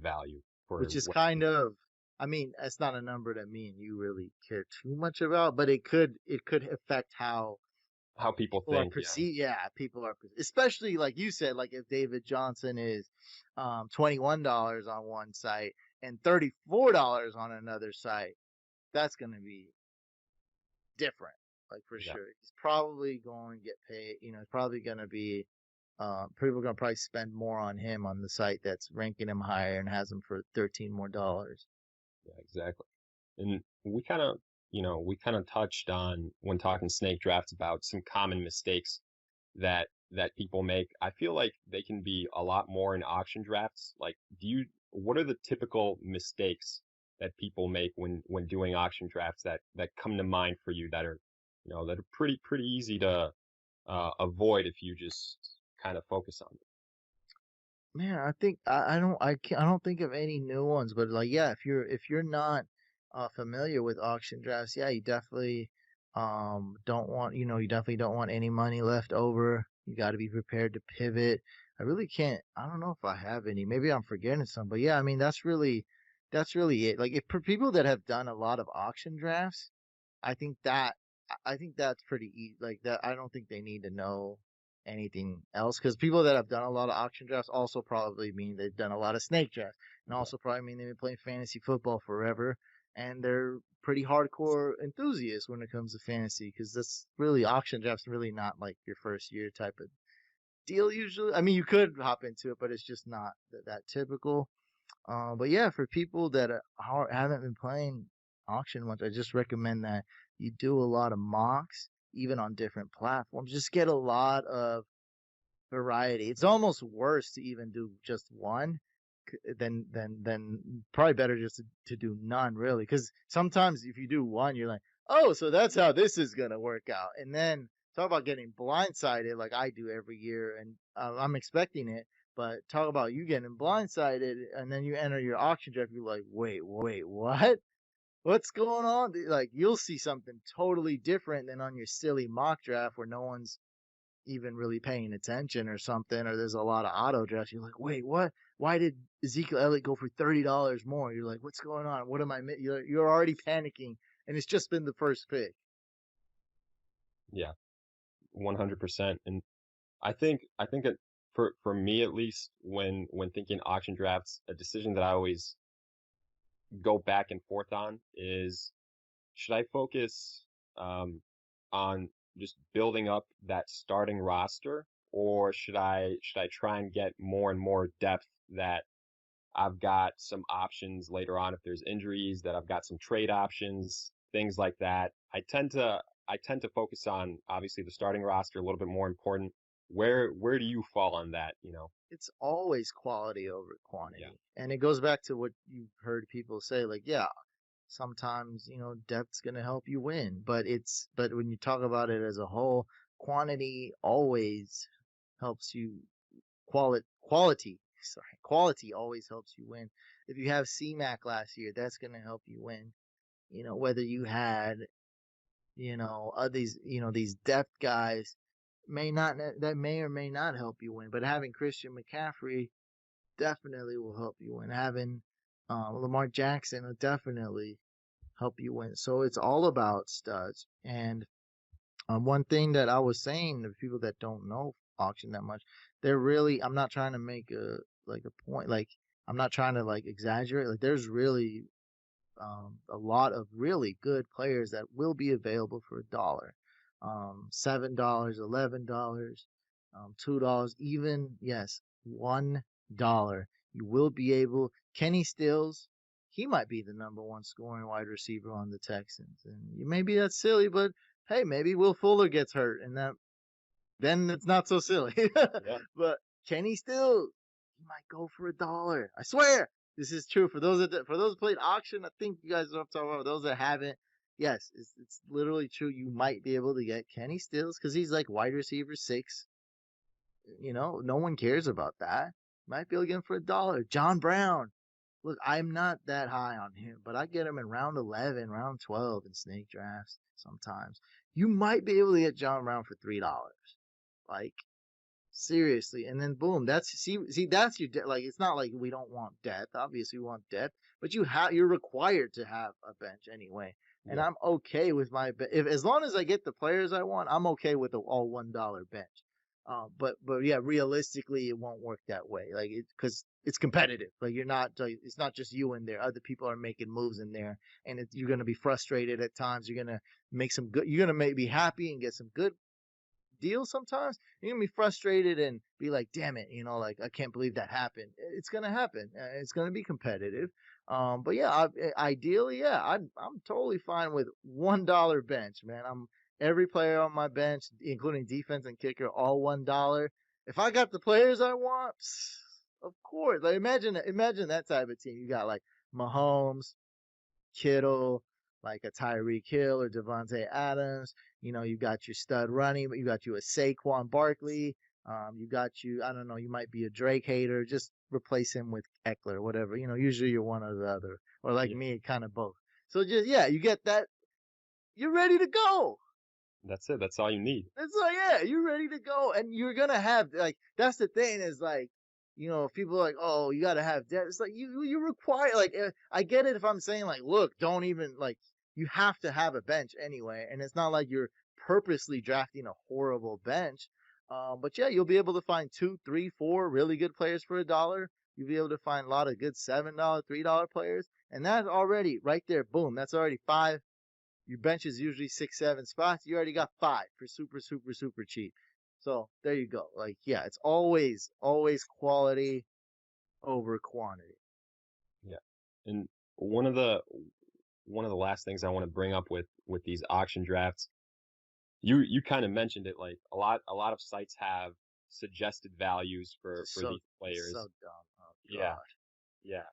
value for Which is what kind of, I mean, it's not a number that me and you really care too much about, but it could affect how how people people are think. Yeah, perceived. Yeah, people are, especially like you said, like if David Johnson is $21 on one site and $34 on another site, that's gonna be different, like for yeah, sure. He's probably going to get paid. It's probably gonna be people are gonna probably spend more on him on the site that's ranking him higher and has him for 13 more dollars. yeah, exactly. And we kind of touched on when talking snake drafts about some common mistakes that people make. I feel like they can be a lot more in auction drafts. Like, what are the typical mistakes that people make when doing auction drafts that come to mind for you that are pretty easy to avoid if you just kind of focus on Man, I think I don't think of any new ones, but like yeah, if you're not familiar with auction drafts, yeah, you definitely don't want you definitely don't want any money left over. You got to be prepared to pivot. I really can't. I don't know if I have any. Maybe I'm forgetting some, but yeah, I mean that's really it. Like if for people that have done a lot of auction drafts, I think that I think that's pretty easy. Like that, I don't think they need to know anything else because people that have done a lot of auction drafts also probably mean they've done a lot of snake drafts, and it. also probably mean they've been playing fantasy football forever, and they're pretty hardcore enthusiasts when it comes to fantasy because that's really auction drafts really not like your first year type of deal usually. I mean, you could hop into it, but it's just not that typical. But yeah, for people that haven't been playing auction much, I just recommend that you do a lot of mocks, even on different platforms. Just get a lot of variety. It's almost worse to even do just one than probably better just to do none really. Because sometimes if you do one, you're like, oh, so that's how this is gonna work out, and then talk about getting blindsided like I do every year, and I'm expecting it. But talk about you getting blindsided, and then you enter your auction draft. You're like, wait, what? What's going on? Like you'll see something totally different than on your silly mock draft where no one's even really paying attention or something, or there's a lot of auto drafts. You're like, wait, what? Why did Ezekiel Elliott go for $30 more? You're like, what's going on? What am I? You're already panicking, and it's just been the first pick. Yeah, 100%. And I think that for me at least, when thinking auction drafts, a decision that I always go back and forth on is should I focus on just building up that starting roster, or should I try and get more and more depth that I've got some options later on if there's injuries, that I've got some trade options, things like that. I tend to focus on obviously the starting roster a little bit more important. where do you fall on that? It's always quality over Yeah, quantity. And it goes back to what you've heard people say, like, yeah, sometimes, depth's going to help you win, but when you talk about it as a whole, quantity always helps you quality always helps you win. If you have C-Mac last year, that's going to help you win. Whether you had, these depth guys that may or may not help you win, but having Christian McCaffrey definitely will help you win. Having Lamar Jackson will definitely help you win. So it's all about studs. And one thing that I was saying to people that don't know auction that much, I'm not trying to make a point, like I'm not trying to like exaggerate. Like there's really a lot of really good players that will be available for $1, $7, $11, $2, even yes, $1. You will be able. Kenny Stills, he might be the number one scoring wide receiver on the Texans, and maybe that's silly, but hey, maybe Will Fuller gets hurt, and then it's not so silly. yeah, But Kenny Stills, he might go for $1. I swear. This is true for those who played auction. I think you guys know what I'm talking about. Those that haven't, yes, it's literally true. You might be able to get Kenny Stills because he's like wide receiver 6. No one cares about that. Might be able to get him for $1. John Brown. Look, I'm not that high on him, but I get him in round 11, round 12 in snake drafts sometimes. You might be able to get John Brown for $3. Like, seriously, and then boom, that's your like. It's not like we don't want depth. Obviously, we want depth, but you're required to have a bench anyway. And yeah, I'm okay with if as long as I get the players I want, I'm okay with the all $1 bench. But yeah, realistically, it won't work that way. Like because it's competitive. Like it's not just you in there. Other people are making moves in there, and you're gonna be frustrated at times. You're gonna make some good. You're gonna be happy and get some good deal sometimes. You're gonna be frustrated and be like, damn it, like I can't believe that happened. It's gonna happen. It's gonna be competitive. But yeah, ideally, yeah, I'm totally fine with $1 bench, man. I'm every player on my bench, including defense and kicker, all $1. If I got the players I want, of course. Like imagine that type of team. You got like Mahomes, Kittle, like a Tyreek Hill or Devontae Adams. You got your stud running, but you got you a Saquon Barkley. You got I don't know, you might be a Drake hater. Just replace him with Eckler, whatever. Usually you're one or the other. Or like yeah. me, kind of both. So just, yeah, you get that. You're ready to go. That's it. That's all you need. It's like, yeah, you're ready to go. And you're going to have, like, that's the thing is like, people are like, oh, you got to have depth. It's like, you require, like, I get it if I'm saying, like, look, don't even, like, you have to have a bench anyway. And it's not like you're purposely drafting a horrible bench. But yeah, you'll be able to find 2, 3, 4 really good players for $1. You'll be able to find a lot of good $7, $3 players. And that's already right there. Boom. That's already 5. Your bench is usually 6, 7 spots. You already got 5 for super, super, super cheap. So there you go. Like, yeah, it's always quality over quantity. Yeah. And one of the one of the last things I want to bring up with these auction drafts, you kind of mentioned it, like a lot of sites have suggested values for So these players. dumb. Oh Yeah, God. yeah.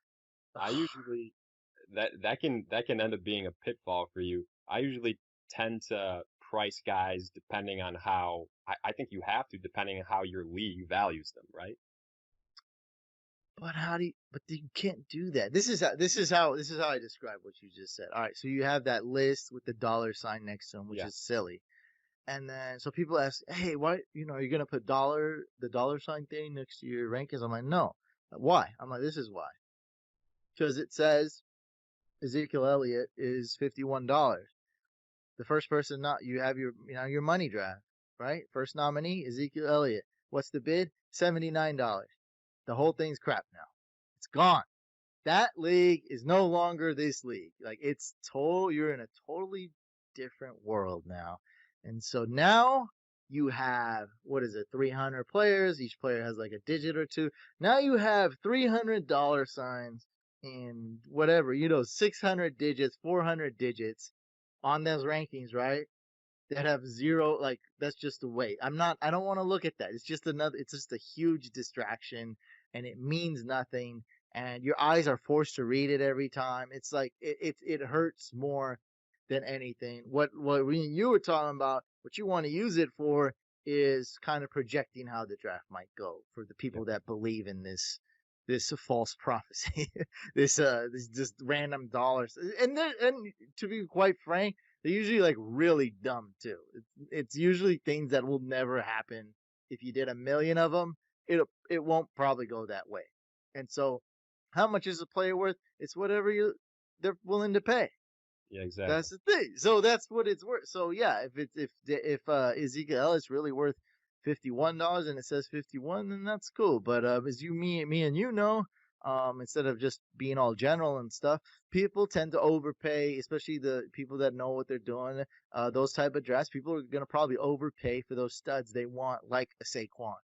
I usually that can end up being a pitfall for you. I usually tend to price guys depending on how I think you have to, depending on how your league values them, right? But you can't do that. This is how I describe what you just said. All right, so you have that list with the $sign next to them, which Yeah, is silly. And then so people ask, hey, why, are you gonna put the $sign thing next to your rankings? I'm like, no. Why? I'm like, this is why. Because it says Ezekiel Elliott is $51. The first person, not you have your money draft, right? First nominee, Ezekiel Elliott. What's the bid? $79. The whole thing's crap now. It's gone. That league is no longer this league. Like you're in a totally different world now. And so now you have, what is it, 300 players. Each player has like a digit or two. Now you have $300 signs in whatever, 600 digits, 400 digits on those rankings, right? that have zero, like, that's just a weight. I don't want to look at that. It's just a huge distraction, and it means nothing, and your eyes are forced to read it every time. It's like it hurts more than anything. You were talking about, what you want to use it for is kind of projecting how the draft might go for the Yep. people that believe in this false prophecy, this just random dollars, and to be quite frank, they're usually like really dumb too. It's usually things that will never happen. If you did a million of them, it won't probably go that way. And so, how much is a player worth? It's whatever they're willing to pay. Yeah, exactly. That's the thing. So that's what it's worth. So yeah, if Ezekiel Elliott's really worth $51 and it says 51, then that's cool. But as me and you know, instead of just being all general and stuff, people tend to overpay, especially the people that know what they're doing. Those type of drafts, people are gonna probably overpay for those studs they want, like a Saquon.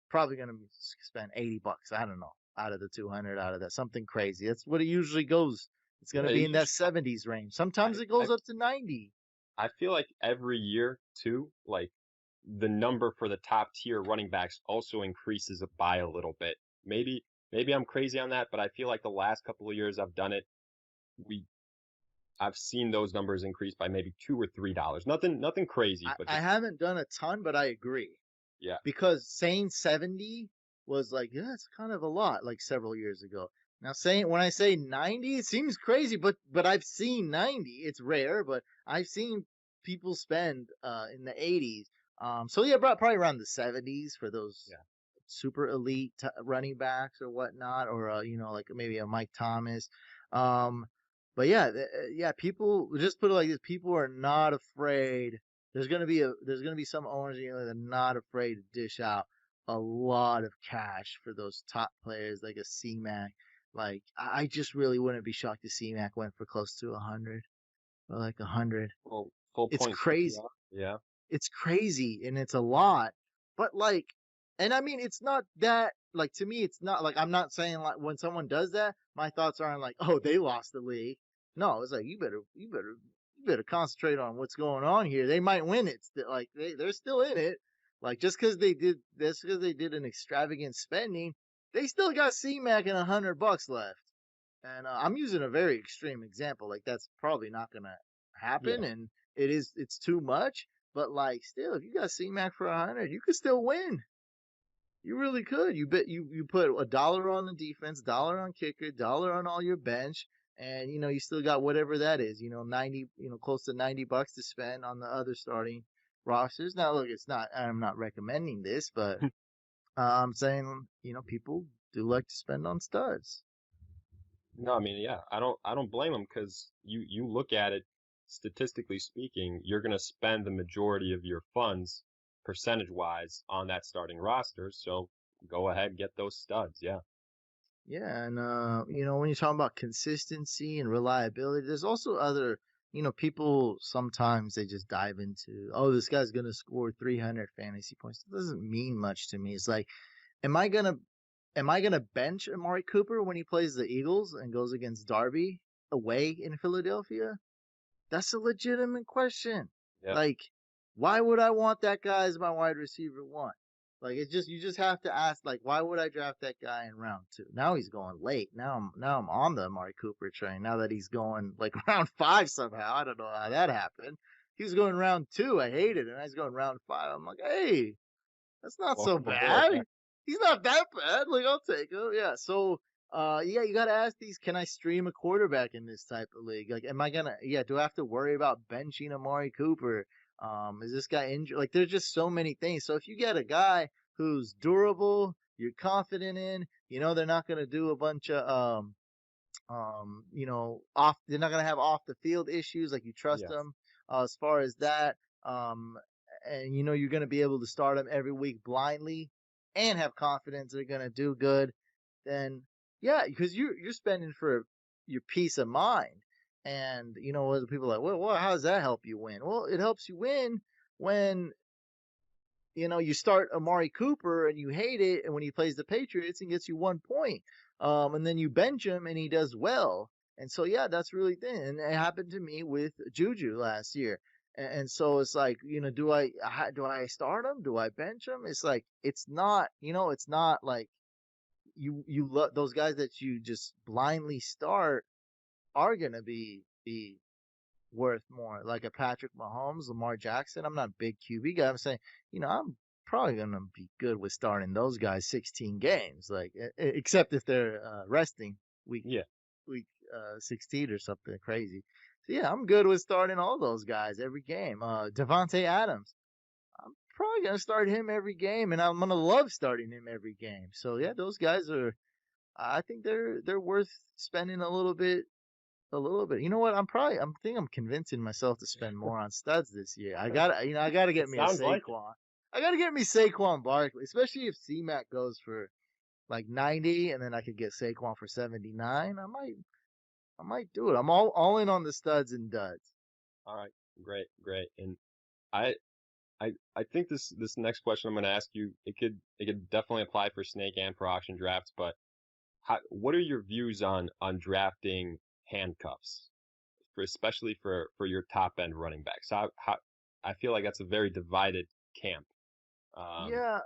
Probably gonna spend $80. I don't know, out of the 200, out of that, something crazy. That's what it usually goes. It's gonna Yeah, be in that 70s range. Sometimes it goes I up to 90. I feel like every year too, like the number for the top tier running backs also increases by a little bit. Maybe I'm crazy on that, but I feel like the last couple of years I've done it, we I've seen those numbers increase by maybe $2 or $3. Nothing crazy, but I just haven't done a ton, but I agree, yeah, because saying 70 was like, yeah, it's kind of a lot, like several years ago. Now, saying when I say 90, it seems crazy, but I've seen 90. It's rare, but I've seen people spend in the 80s. So yeah, probably around the 70s for those yeah, super elite running backs or whatnot, or like maybe a Mike Thomas. Um, but yeah, yeah, people just put it like this: people are not afraid. There's gonna be some owners that are not afraid to dish out a lot of cash for those top players like a C-Mac. Like I just really wouldn't be shocked if C-Mac went for close to 100, or like 100. full It's point crazy. PPR. Yeah, It's crazy and it's a lot. But like, and I mean, it's not that, like, to me, it's not like, I'm not saying like when someone does that, my thoughts aren't like, oh, they lost the league. No, it's like, you better concentrate on what's going on here. They might win it. Like they're still in it. Like just because they did an extravagant spending, they still got C-Mac and $100 left. And I'm using a very extreme example. Like that's probably not gonna happen, yeah. and it's too much. But like, still, if you got C-Mac for 100, you could still win. You really could. You put $1 on the defense, dollar on kicker, dollar on all your bench, and you still got whatever that is. 90, close to $90 to spend on the other starting rosters. Now, look, it's not. I'm not recommending this, but I'm saying people do like to spend on studs. No, I mean, yeah, I don't blame them because you look at it statistically speaking, you're gonna spend the majority of your funds percentage wise on that starting roster. So go ahead, get those studs. Yeah, Yeah, and when you're talking about consistency and reliability, there's also other, people sometimes they just dive into, oh, this guy's gonna score 300 fantasy points. It doesn't mean much to me. It's like, am I gonna am I gonna bench Amari Cooper when he plays the Eagles and goes against Darby away in Philadelphia? That's a legitimate question. yeah. Like, why would I want that guy as my wide receiver one? Like, it's just you just have to ask, like, why would I draft that guy in round two? Now he's going late. Now I'm on the Amari Cooper train. Now that he's going like round five somehow. I don't know how that happened. He was going round two. I hated it. And he's going round five. I'm like, hey, that's not so Welcome aboard. bad. Yeah, He's not that bad. Like, I'll take him. Yeah. So, yeah, you got to ask these. Can I stream a quarterback in this type of league? Like, am I gonna? Yeah. Do I have to worry about benching Amari Cooper? Is this guy injured? Like, there's just so many things. So if you get a guy who's durable, you're confident in, they're not gonna do a bunch of off. They're not gonna have off the field issues. Like you trust yes. them as far as that. Um, and you're gonna be able to start them every week blindly, and have confidence they're gonna do good. Then yeah, because you're spending for your peace of mind. And other people are like, well, how does that help you win? Well, it helps you win when you start Amari Cooper and you hate it, and when he plays the Patriots and gets you 1 point, and then you bench him and he does well. And so yeah, that's really thin. And it happened to me with Juju last year. And so it's like, do I start him? Do I bench him? It's like, it's not, it's not like those guys that you just blindly start are going to be worth more. Like a Patrick Mahomes, Lamar Jackson. I'm not a big QB guy. I'm saying, I'm probably going to be good with starting those guys 16 games, like, except if they're resting week Yeah. week 16 or something crazy. So yeah, I'm good with starting all those guys every game. Devontae Adams, I'm probably gonna start him every game, and I'm gonna love starting him every game. So yeah, those guys are. I think they're worth spending a little bit. A little bit. You know what? I'm convincing myself to spend more on studs this year. I gotta It get me a sounds like it. Saquon. I gotta get me Saquon Barkley, especially if C-Mac goes for like 90, and then I could get Saquon for 79. I might do it. I'm all in on the studs and duds. All right. Great. Great. And I I think this next question I'm going to ask you, it could definitely apply for snake and for auction drafts, but what are your views on drafting handcuffs, especially for your top end running backs? I feel like that's a very divided camp. Um, Yeah.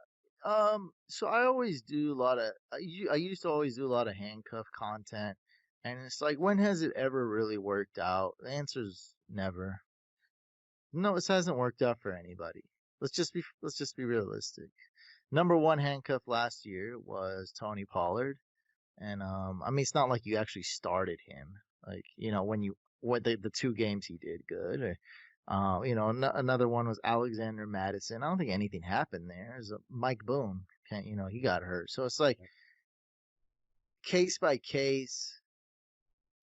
So I always do a lot of. I used to always do a lot of handcuff content, and it's like, when has it ever really worked out? The answer's never. No, this hasn't worked out for anybody. Let's just be realistic. Number one handcuff last year was Tony Pollard. And I mean, it's not like you actually started him. Like, when you what the 2 games he did good. Or, another one was Alexander Madison. I don't think anything happened there. It was Mike Boone. Can't, he got hurt. So it's like case by case,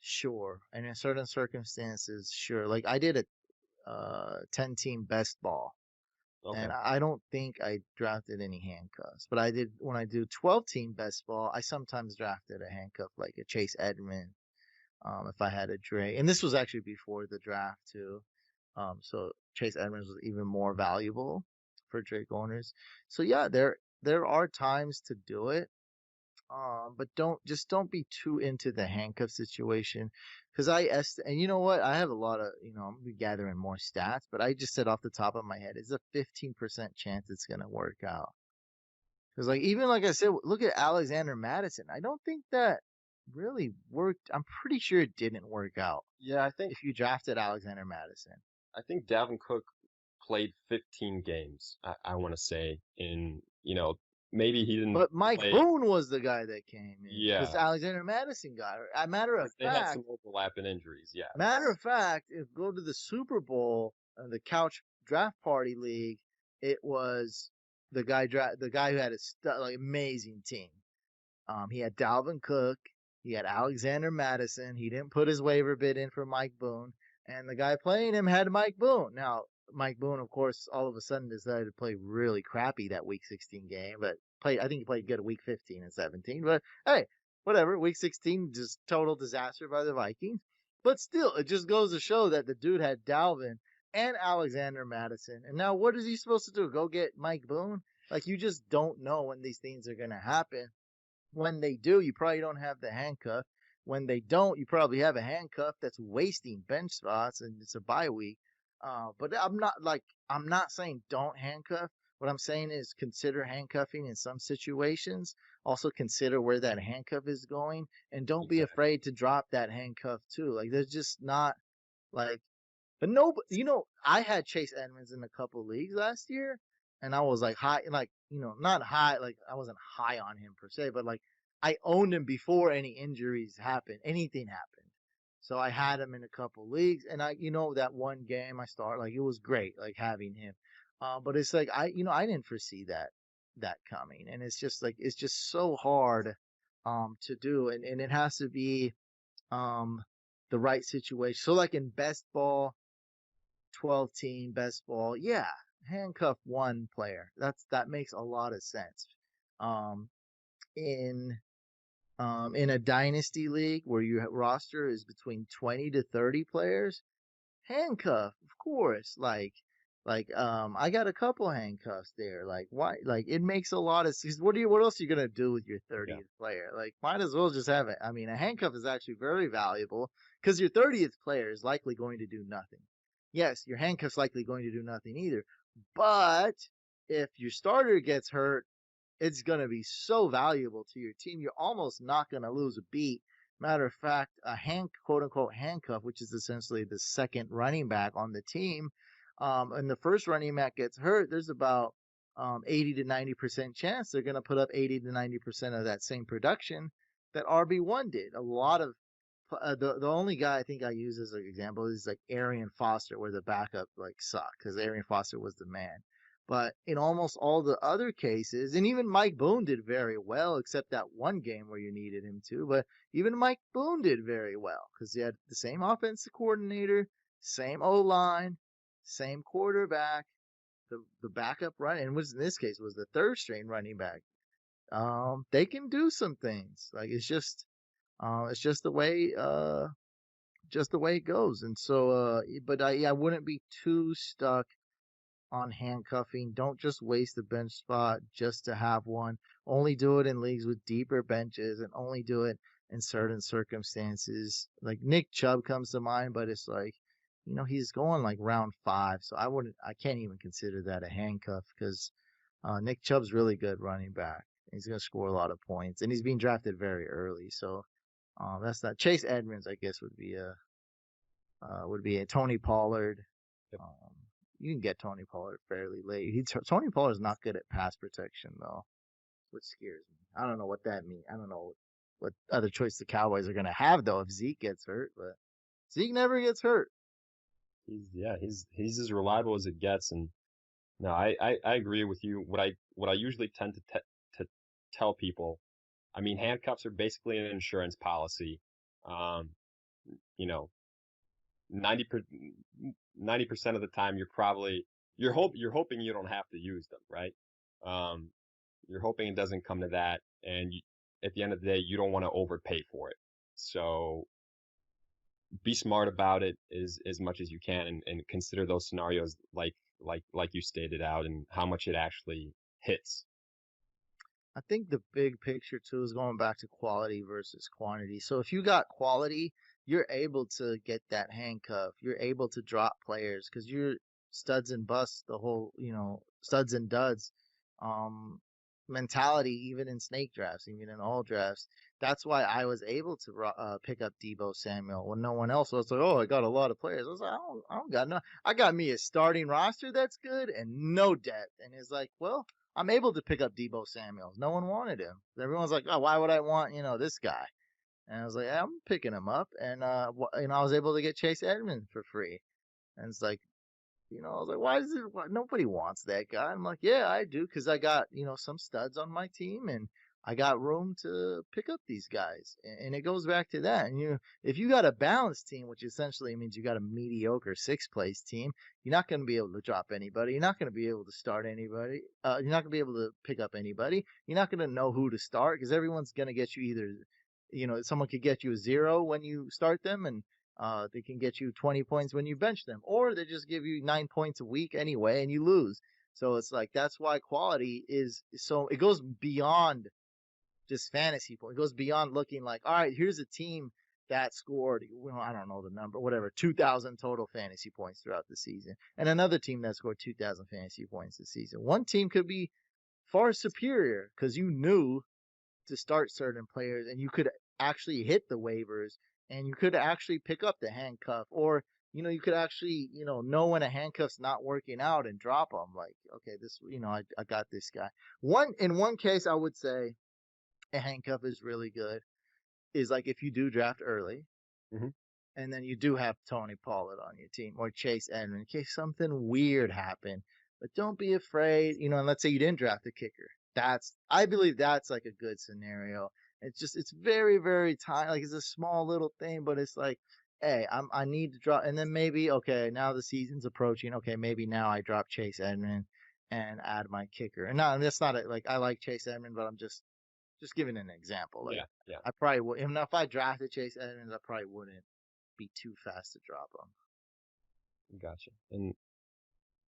sure. And in certain circumstances, sure. Like I did a 10-team best ball. And okay. I don't think I drafted any handcuffs, but I did when I do 12-team best ball. I sometimes drafted a handcuff like a Chase Edmonds, if I had a Dre, and this was actually before the draft too. So Chase Edmonds was even more valuable for Drake owners. So yeah, there are times to do it, but don't be too into the handcuff situation, because and you know what? I have a lot of, I'm gonna be gathering more stats, but I just said off the top of my head, it's a 15% chance it's gonna work out. Because like, even like I said, look at Alexander Madison. I don't think that really worked. I'm pretty sure it didn't work out Yeah, if you drafted Alexander Madison. I think Dalvin Cook played 15 games. I want to say maybe he didn't But Mike play. Boone was the guy that came in because Yeah, Alexander Madison got hurt. A matter of they had fact, some overlap in injuries. Matter Yes. of fact, if go to the Super Bowl, the Couch Draft Party League, it was the guy who had a like amazing team. He had Dalvin Cook, he had Alexander Madison. He didn't put his waiver bid in for Mike Boone, and the guy playing him had Mike Boone. Now, Mike Boone, of course, all of a sudden decided to play really crappy that Week 16 game, but I think he played good Week 15 and 17. But hey, whatever. Week 16, just total disaster by the Vikings. But still, it just goes to show that the dude had Dalvin and Alexander Madison. And now what is he supposed to do? Go get Mike Boone? Like, you just don't know when these things are going to happen. When they do, you probably don't have the handcuff. When they don't, you probably have a handcuff that's wasting bench spots and it's a bye week. But I'm not saying don't handcuff. What I'm saying is consider handcuffing in some situations. Also consider where that handcuff is going, and don't be Exactly. afraid to drop that handcuff too. Like, there's just not like, but no, I had Chase Edmonds in a couple leagues last year, and I was like high, like, not high, like I wasn't high on him per se, but like I owned him before any injuries happened, anything happened. So I had him in a couple leagues, and that one game I started, like, it was great, like having him. But it's like I didn't foresee that coming, and it's just so hard, to do, and it has to be um the right situation. So like in best ball, 12-team best ball, yeah, handcuff one player. That makes a lot of sense. Um, in in a dynasty league where your roster is between 20 to 30 players, handcuff, of course. I got a couple handcuffs there. Like, why? Like, it makes a lot of sense. What else are you gonna do with your Yeah. 30th player? Like, might as well just have it. I mean, a handcuff is actually very valuable because your 30th player is likely going to do nothing. yes, your handcuff's likely going to do nothing either. But if your starter gets hurt, it's going to be so valuable to your team. You're almost not going to lose a beat. Matter of fact, a quote unquote handcuff, which is essentially the second running back on the team, and the first running back gets hurt, there's about 80 to 90% chance they're going to put up 80 to 90% of that same production that RB1 did. A lot of the only guy I think I use as an example is like Arian Foster, where the backup like sucked because Arian Foster was the man. But in almost all the other cases, and even Mike Boone did very well, except that one game where you needed him to. But even Mike Boone did very well because he had the same offensive coordinator, same O line, same quarterback, the backup run, and was in this case was the third string running back. They can do some things. Like it's just the way it goes. And so, but I wouldn't be too stuck on handcuffing. Don't just waste a bench spot just to have one. Only do it in leagues with deeper benches, and only do it in certain circumstances. Like Nick Chubb comes to mind, but it's like, he's going like round 5, so I can't even consider that a handcuff because Nick Chubb's really good running back. He's going to score a lot of points, and he's being drafted very early. So that's not Chase Edmonds. I guess would be a Tony Pollard. Yep. You can get Tony Pollard fairly late. Tony Pollard's not good at pass protection though, which scares me. I don't know what that means. I don't know what other choice the Cowboys are gonna have though if Zeke gets hurt, but Zeke never gets hurt. He's as reliable as it gets, and no, I agree with you. What I usually tend to tell people, I mean, handcuffs are basically an insurance policy. Um, you know, 90% of the time you're hoping you don't have to use them, right? Um, you're hoping it doesn't come to that, and at the end of the day, you don't want to overpay for it. So be smart about it as much as you can, and consider those scenarios like you stated out, and how much it actually hits. I think the big picture too is going back to quality versus quantity. So if you got quality, you're able to get that handcuff. You're able to drop players because you're studs and busts the whole, studs and duds um mentality even in snake drafts, even in all drafts. That's why I was able to pick up Debo Samuel when no one else was like, "Oh, I got a lot of players." I was like, I don't got no. I got me a starting roster that's good and no depth." And it's like, well, I'm able to pick up Debo Samuel. No one wanted him. Everyone's like, "Oh, why would I want this guy?" And I was like, I'm picking him up, and I was able to get Chase Edmonds for free. And it's like, I was like, nobody wants that guy? I'm like, yeah, I do, because I got some studs on my team, and I got room to pick up these guys. And it goes back to that. And if you got a balanced team, which essentially means you got a mediocre 6th place team, you're not going to be able to drop anybody. You're not going to be able to start anybody. You're not going to be able to pick up anybody. You're not going to know who to start because everyone's going to get you either, someone could get you a 0 when you start them, and they can get you 20 points when you bench them, or they just give you 9 points a week anyway, and you lose. So it's like that's why quality is so. It goes beyond just fantasy points. It goes beyond looking like, all right, here's a team that scored, I don't know the number, whatever, 2,000 total fantasy points throughout the season, and another team that scored 2,000 fantasy points this season. One team could be far superior because you knew to start certain players, and you could actually hit the waivers, and you could actually pick up the handcuff, or you could actually know when a handcuff's not working out and drop them. Like, okay, this I got this guy. In one case, I would say a handcuff is really good. Is like if you do draft early, Mm-hmm. and then you do have Tony Pollard on your team or Chase Edmonds in case something weird happened. But don't be afraid, and let's say you didn't draft a kicker. I believe that's like a good scenario. It's very, very tiny. Like it's a small little thing, but it's like, hey, I need to drop, and then maybe, okay, now the season's approaching. Okay, maybe now I drop Chase Edmonds and add my kicker. And no, that's not it. Like I like Chase Edmonds, but I'm just giving an example. Like Yeah, yeah, I probably would, even if I drafted Chase Edmonds, I probably wouldn't be too fast to drop him. gotcha. And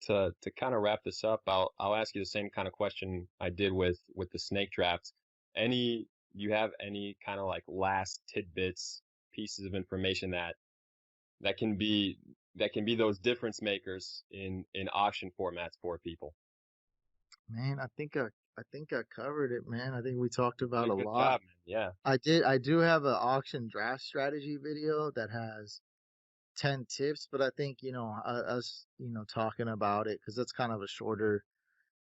to kind of wrap this up, I'll ask you the same kind of question I did with the snake drafts. Any You have any kind of like last tidbits, pieces of information that can be that can be those difference makers in auction formats for people. Man, I think I covered it, man. I think we talked You about did a a good lot. job, man. Yeah, I do have an auction draft strategy video that has 10 tips, but I think, us, talking about it, because that's kind of a shorter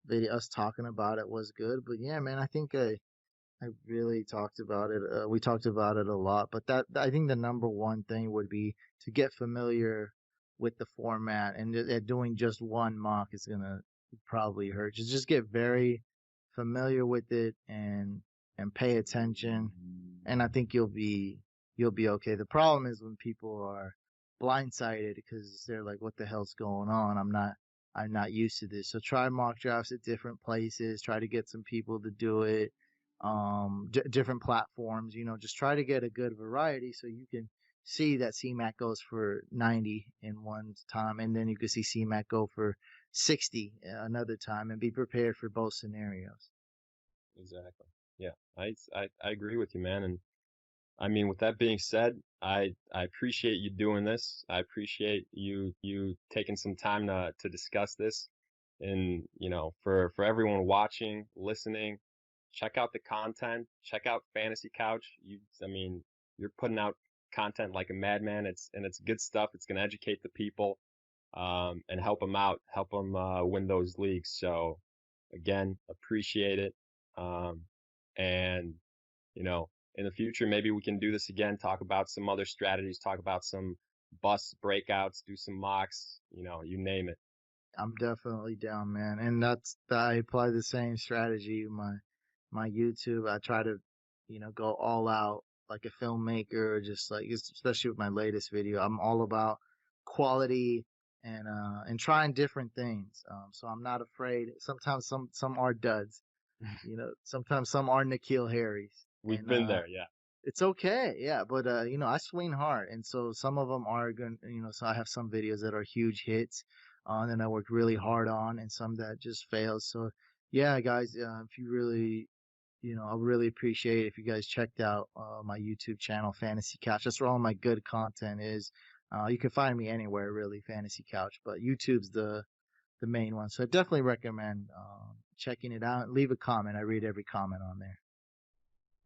video, us talking about it was good. But yeah, man, I think I really talked about it. We talked about it a lot, but I think the number one thing would be to get familiar with the format, and doing just one mock is gonna probably hurt. Just get very familiar with it, and pay attention, and I think you'll be okay. The problem is when people are blindsided because they're like, "What the hell's going on? I'm not used to this." So try mock drafts at different places. Try to get some people to do it, different platforms. Just try to get a good variety so you can see that CMAC goes for 90 in one time, and then you can see CMAC go for 60 another time, and be prepared for both scenarios. exactly. Yeah, I agree with you, man. And I mean, with that being said, I appreciate you doing this. I appreciate you taking some time to discuss this. And for everyone watching, listening, check out the content. Check out Fantasy Couch. I mean, you're putting out content like a madman. It's good stuff. It's gonna educate the people, and help them out, help them win those leagues. So again, appreciate it. And you know, in the future, maybe we can do this again, talk about some other strategies, talk about some busts, breakouts, do some mocks, you name it. I'm definitely down, man. And I apply the same strategy. My YouTube, I try to, go all out like a filmmaker, just like, especially with my latest video. I'm all about quality, and trying different things. So I'm not afraid. Sometimes some are duds, sometimes some are Nikhil Harry's, We've and been there, yeah. it's okay, yeah. But I swing hard, and so some of them are going. So I have some videos that are huge hits, and I worked really hard on, and some that just fails. So yeah, guys, if you really, I really appreciate it if you guys checked out my YouTube channel, Fantasy Couch. That's where all my good content is. You can find me anywhere, really, Fantasy Couch, but YouTube's the main one. So I definitely recommend checking it out. Leave a comment. I read every comment on there.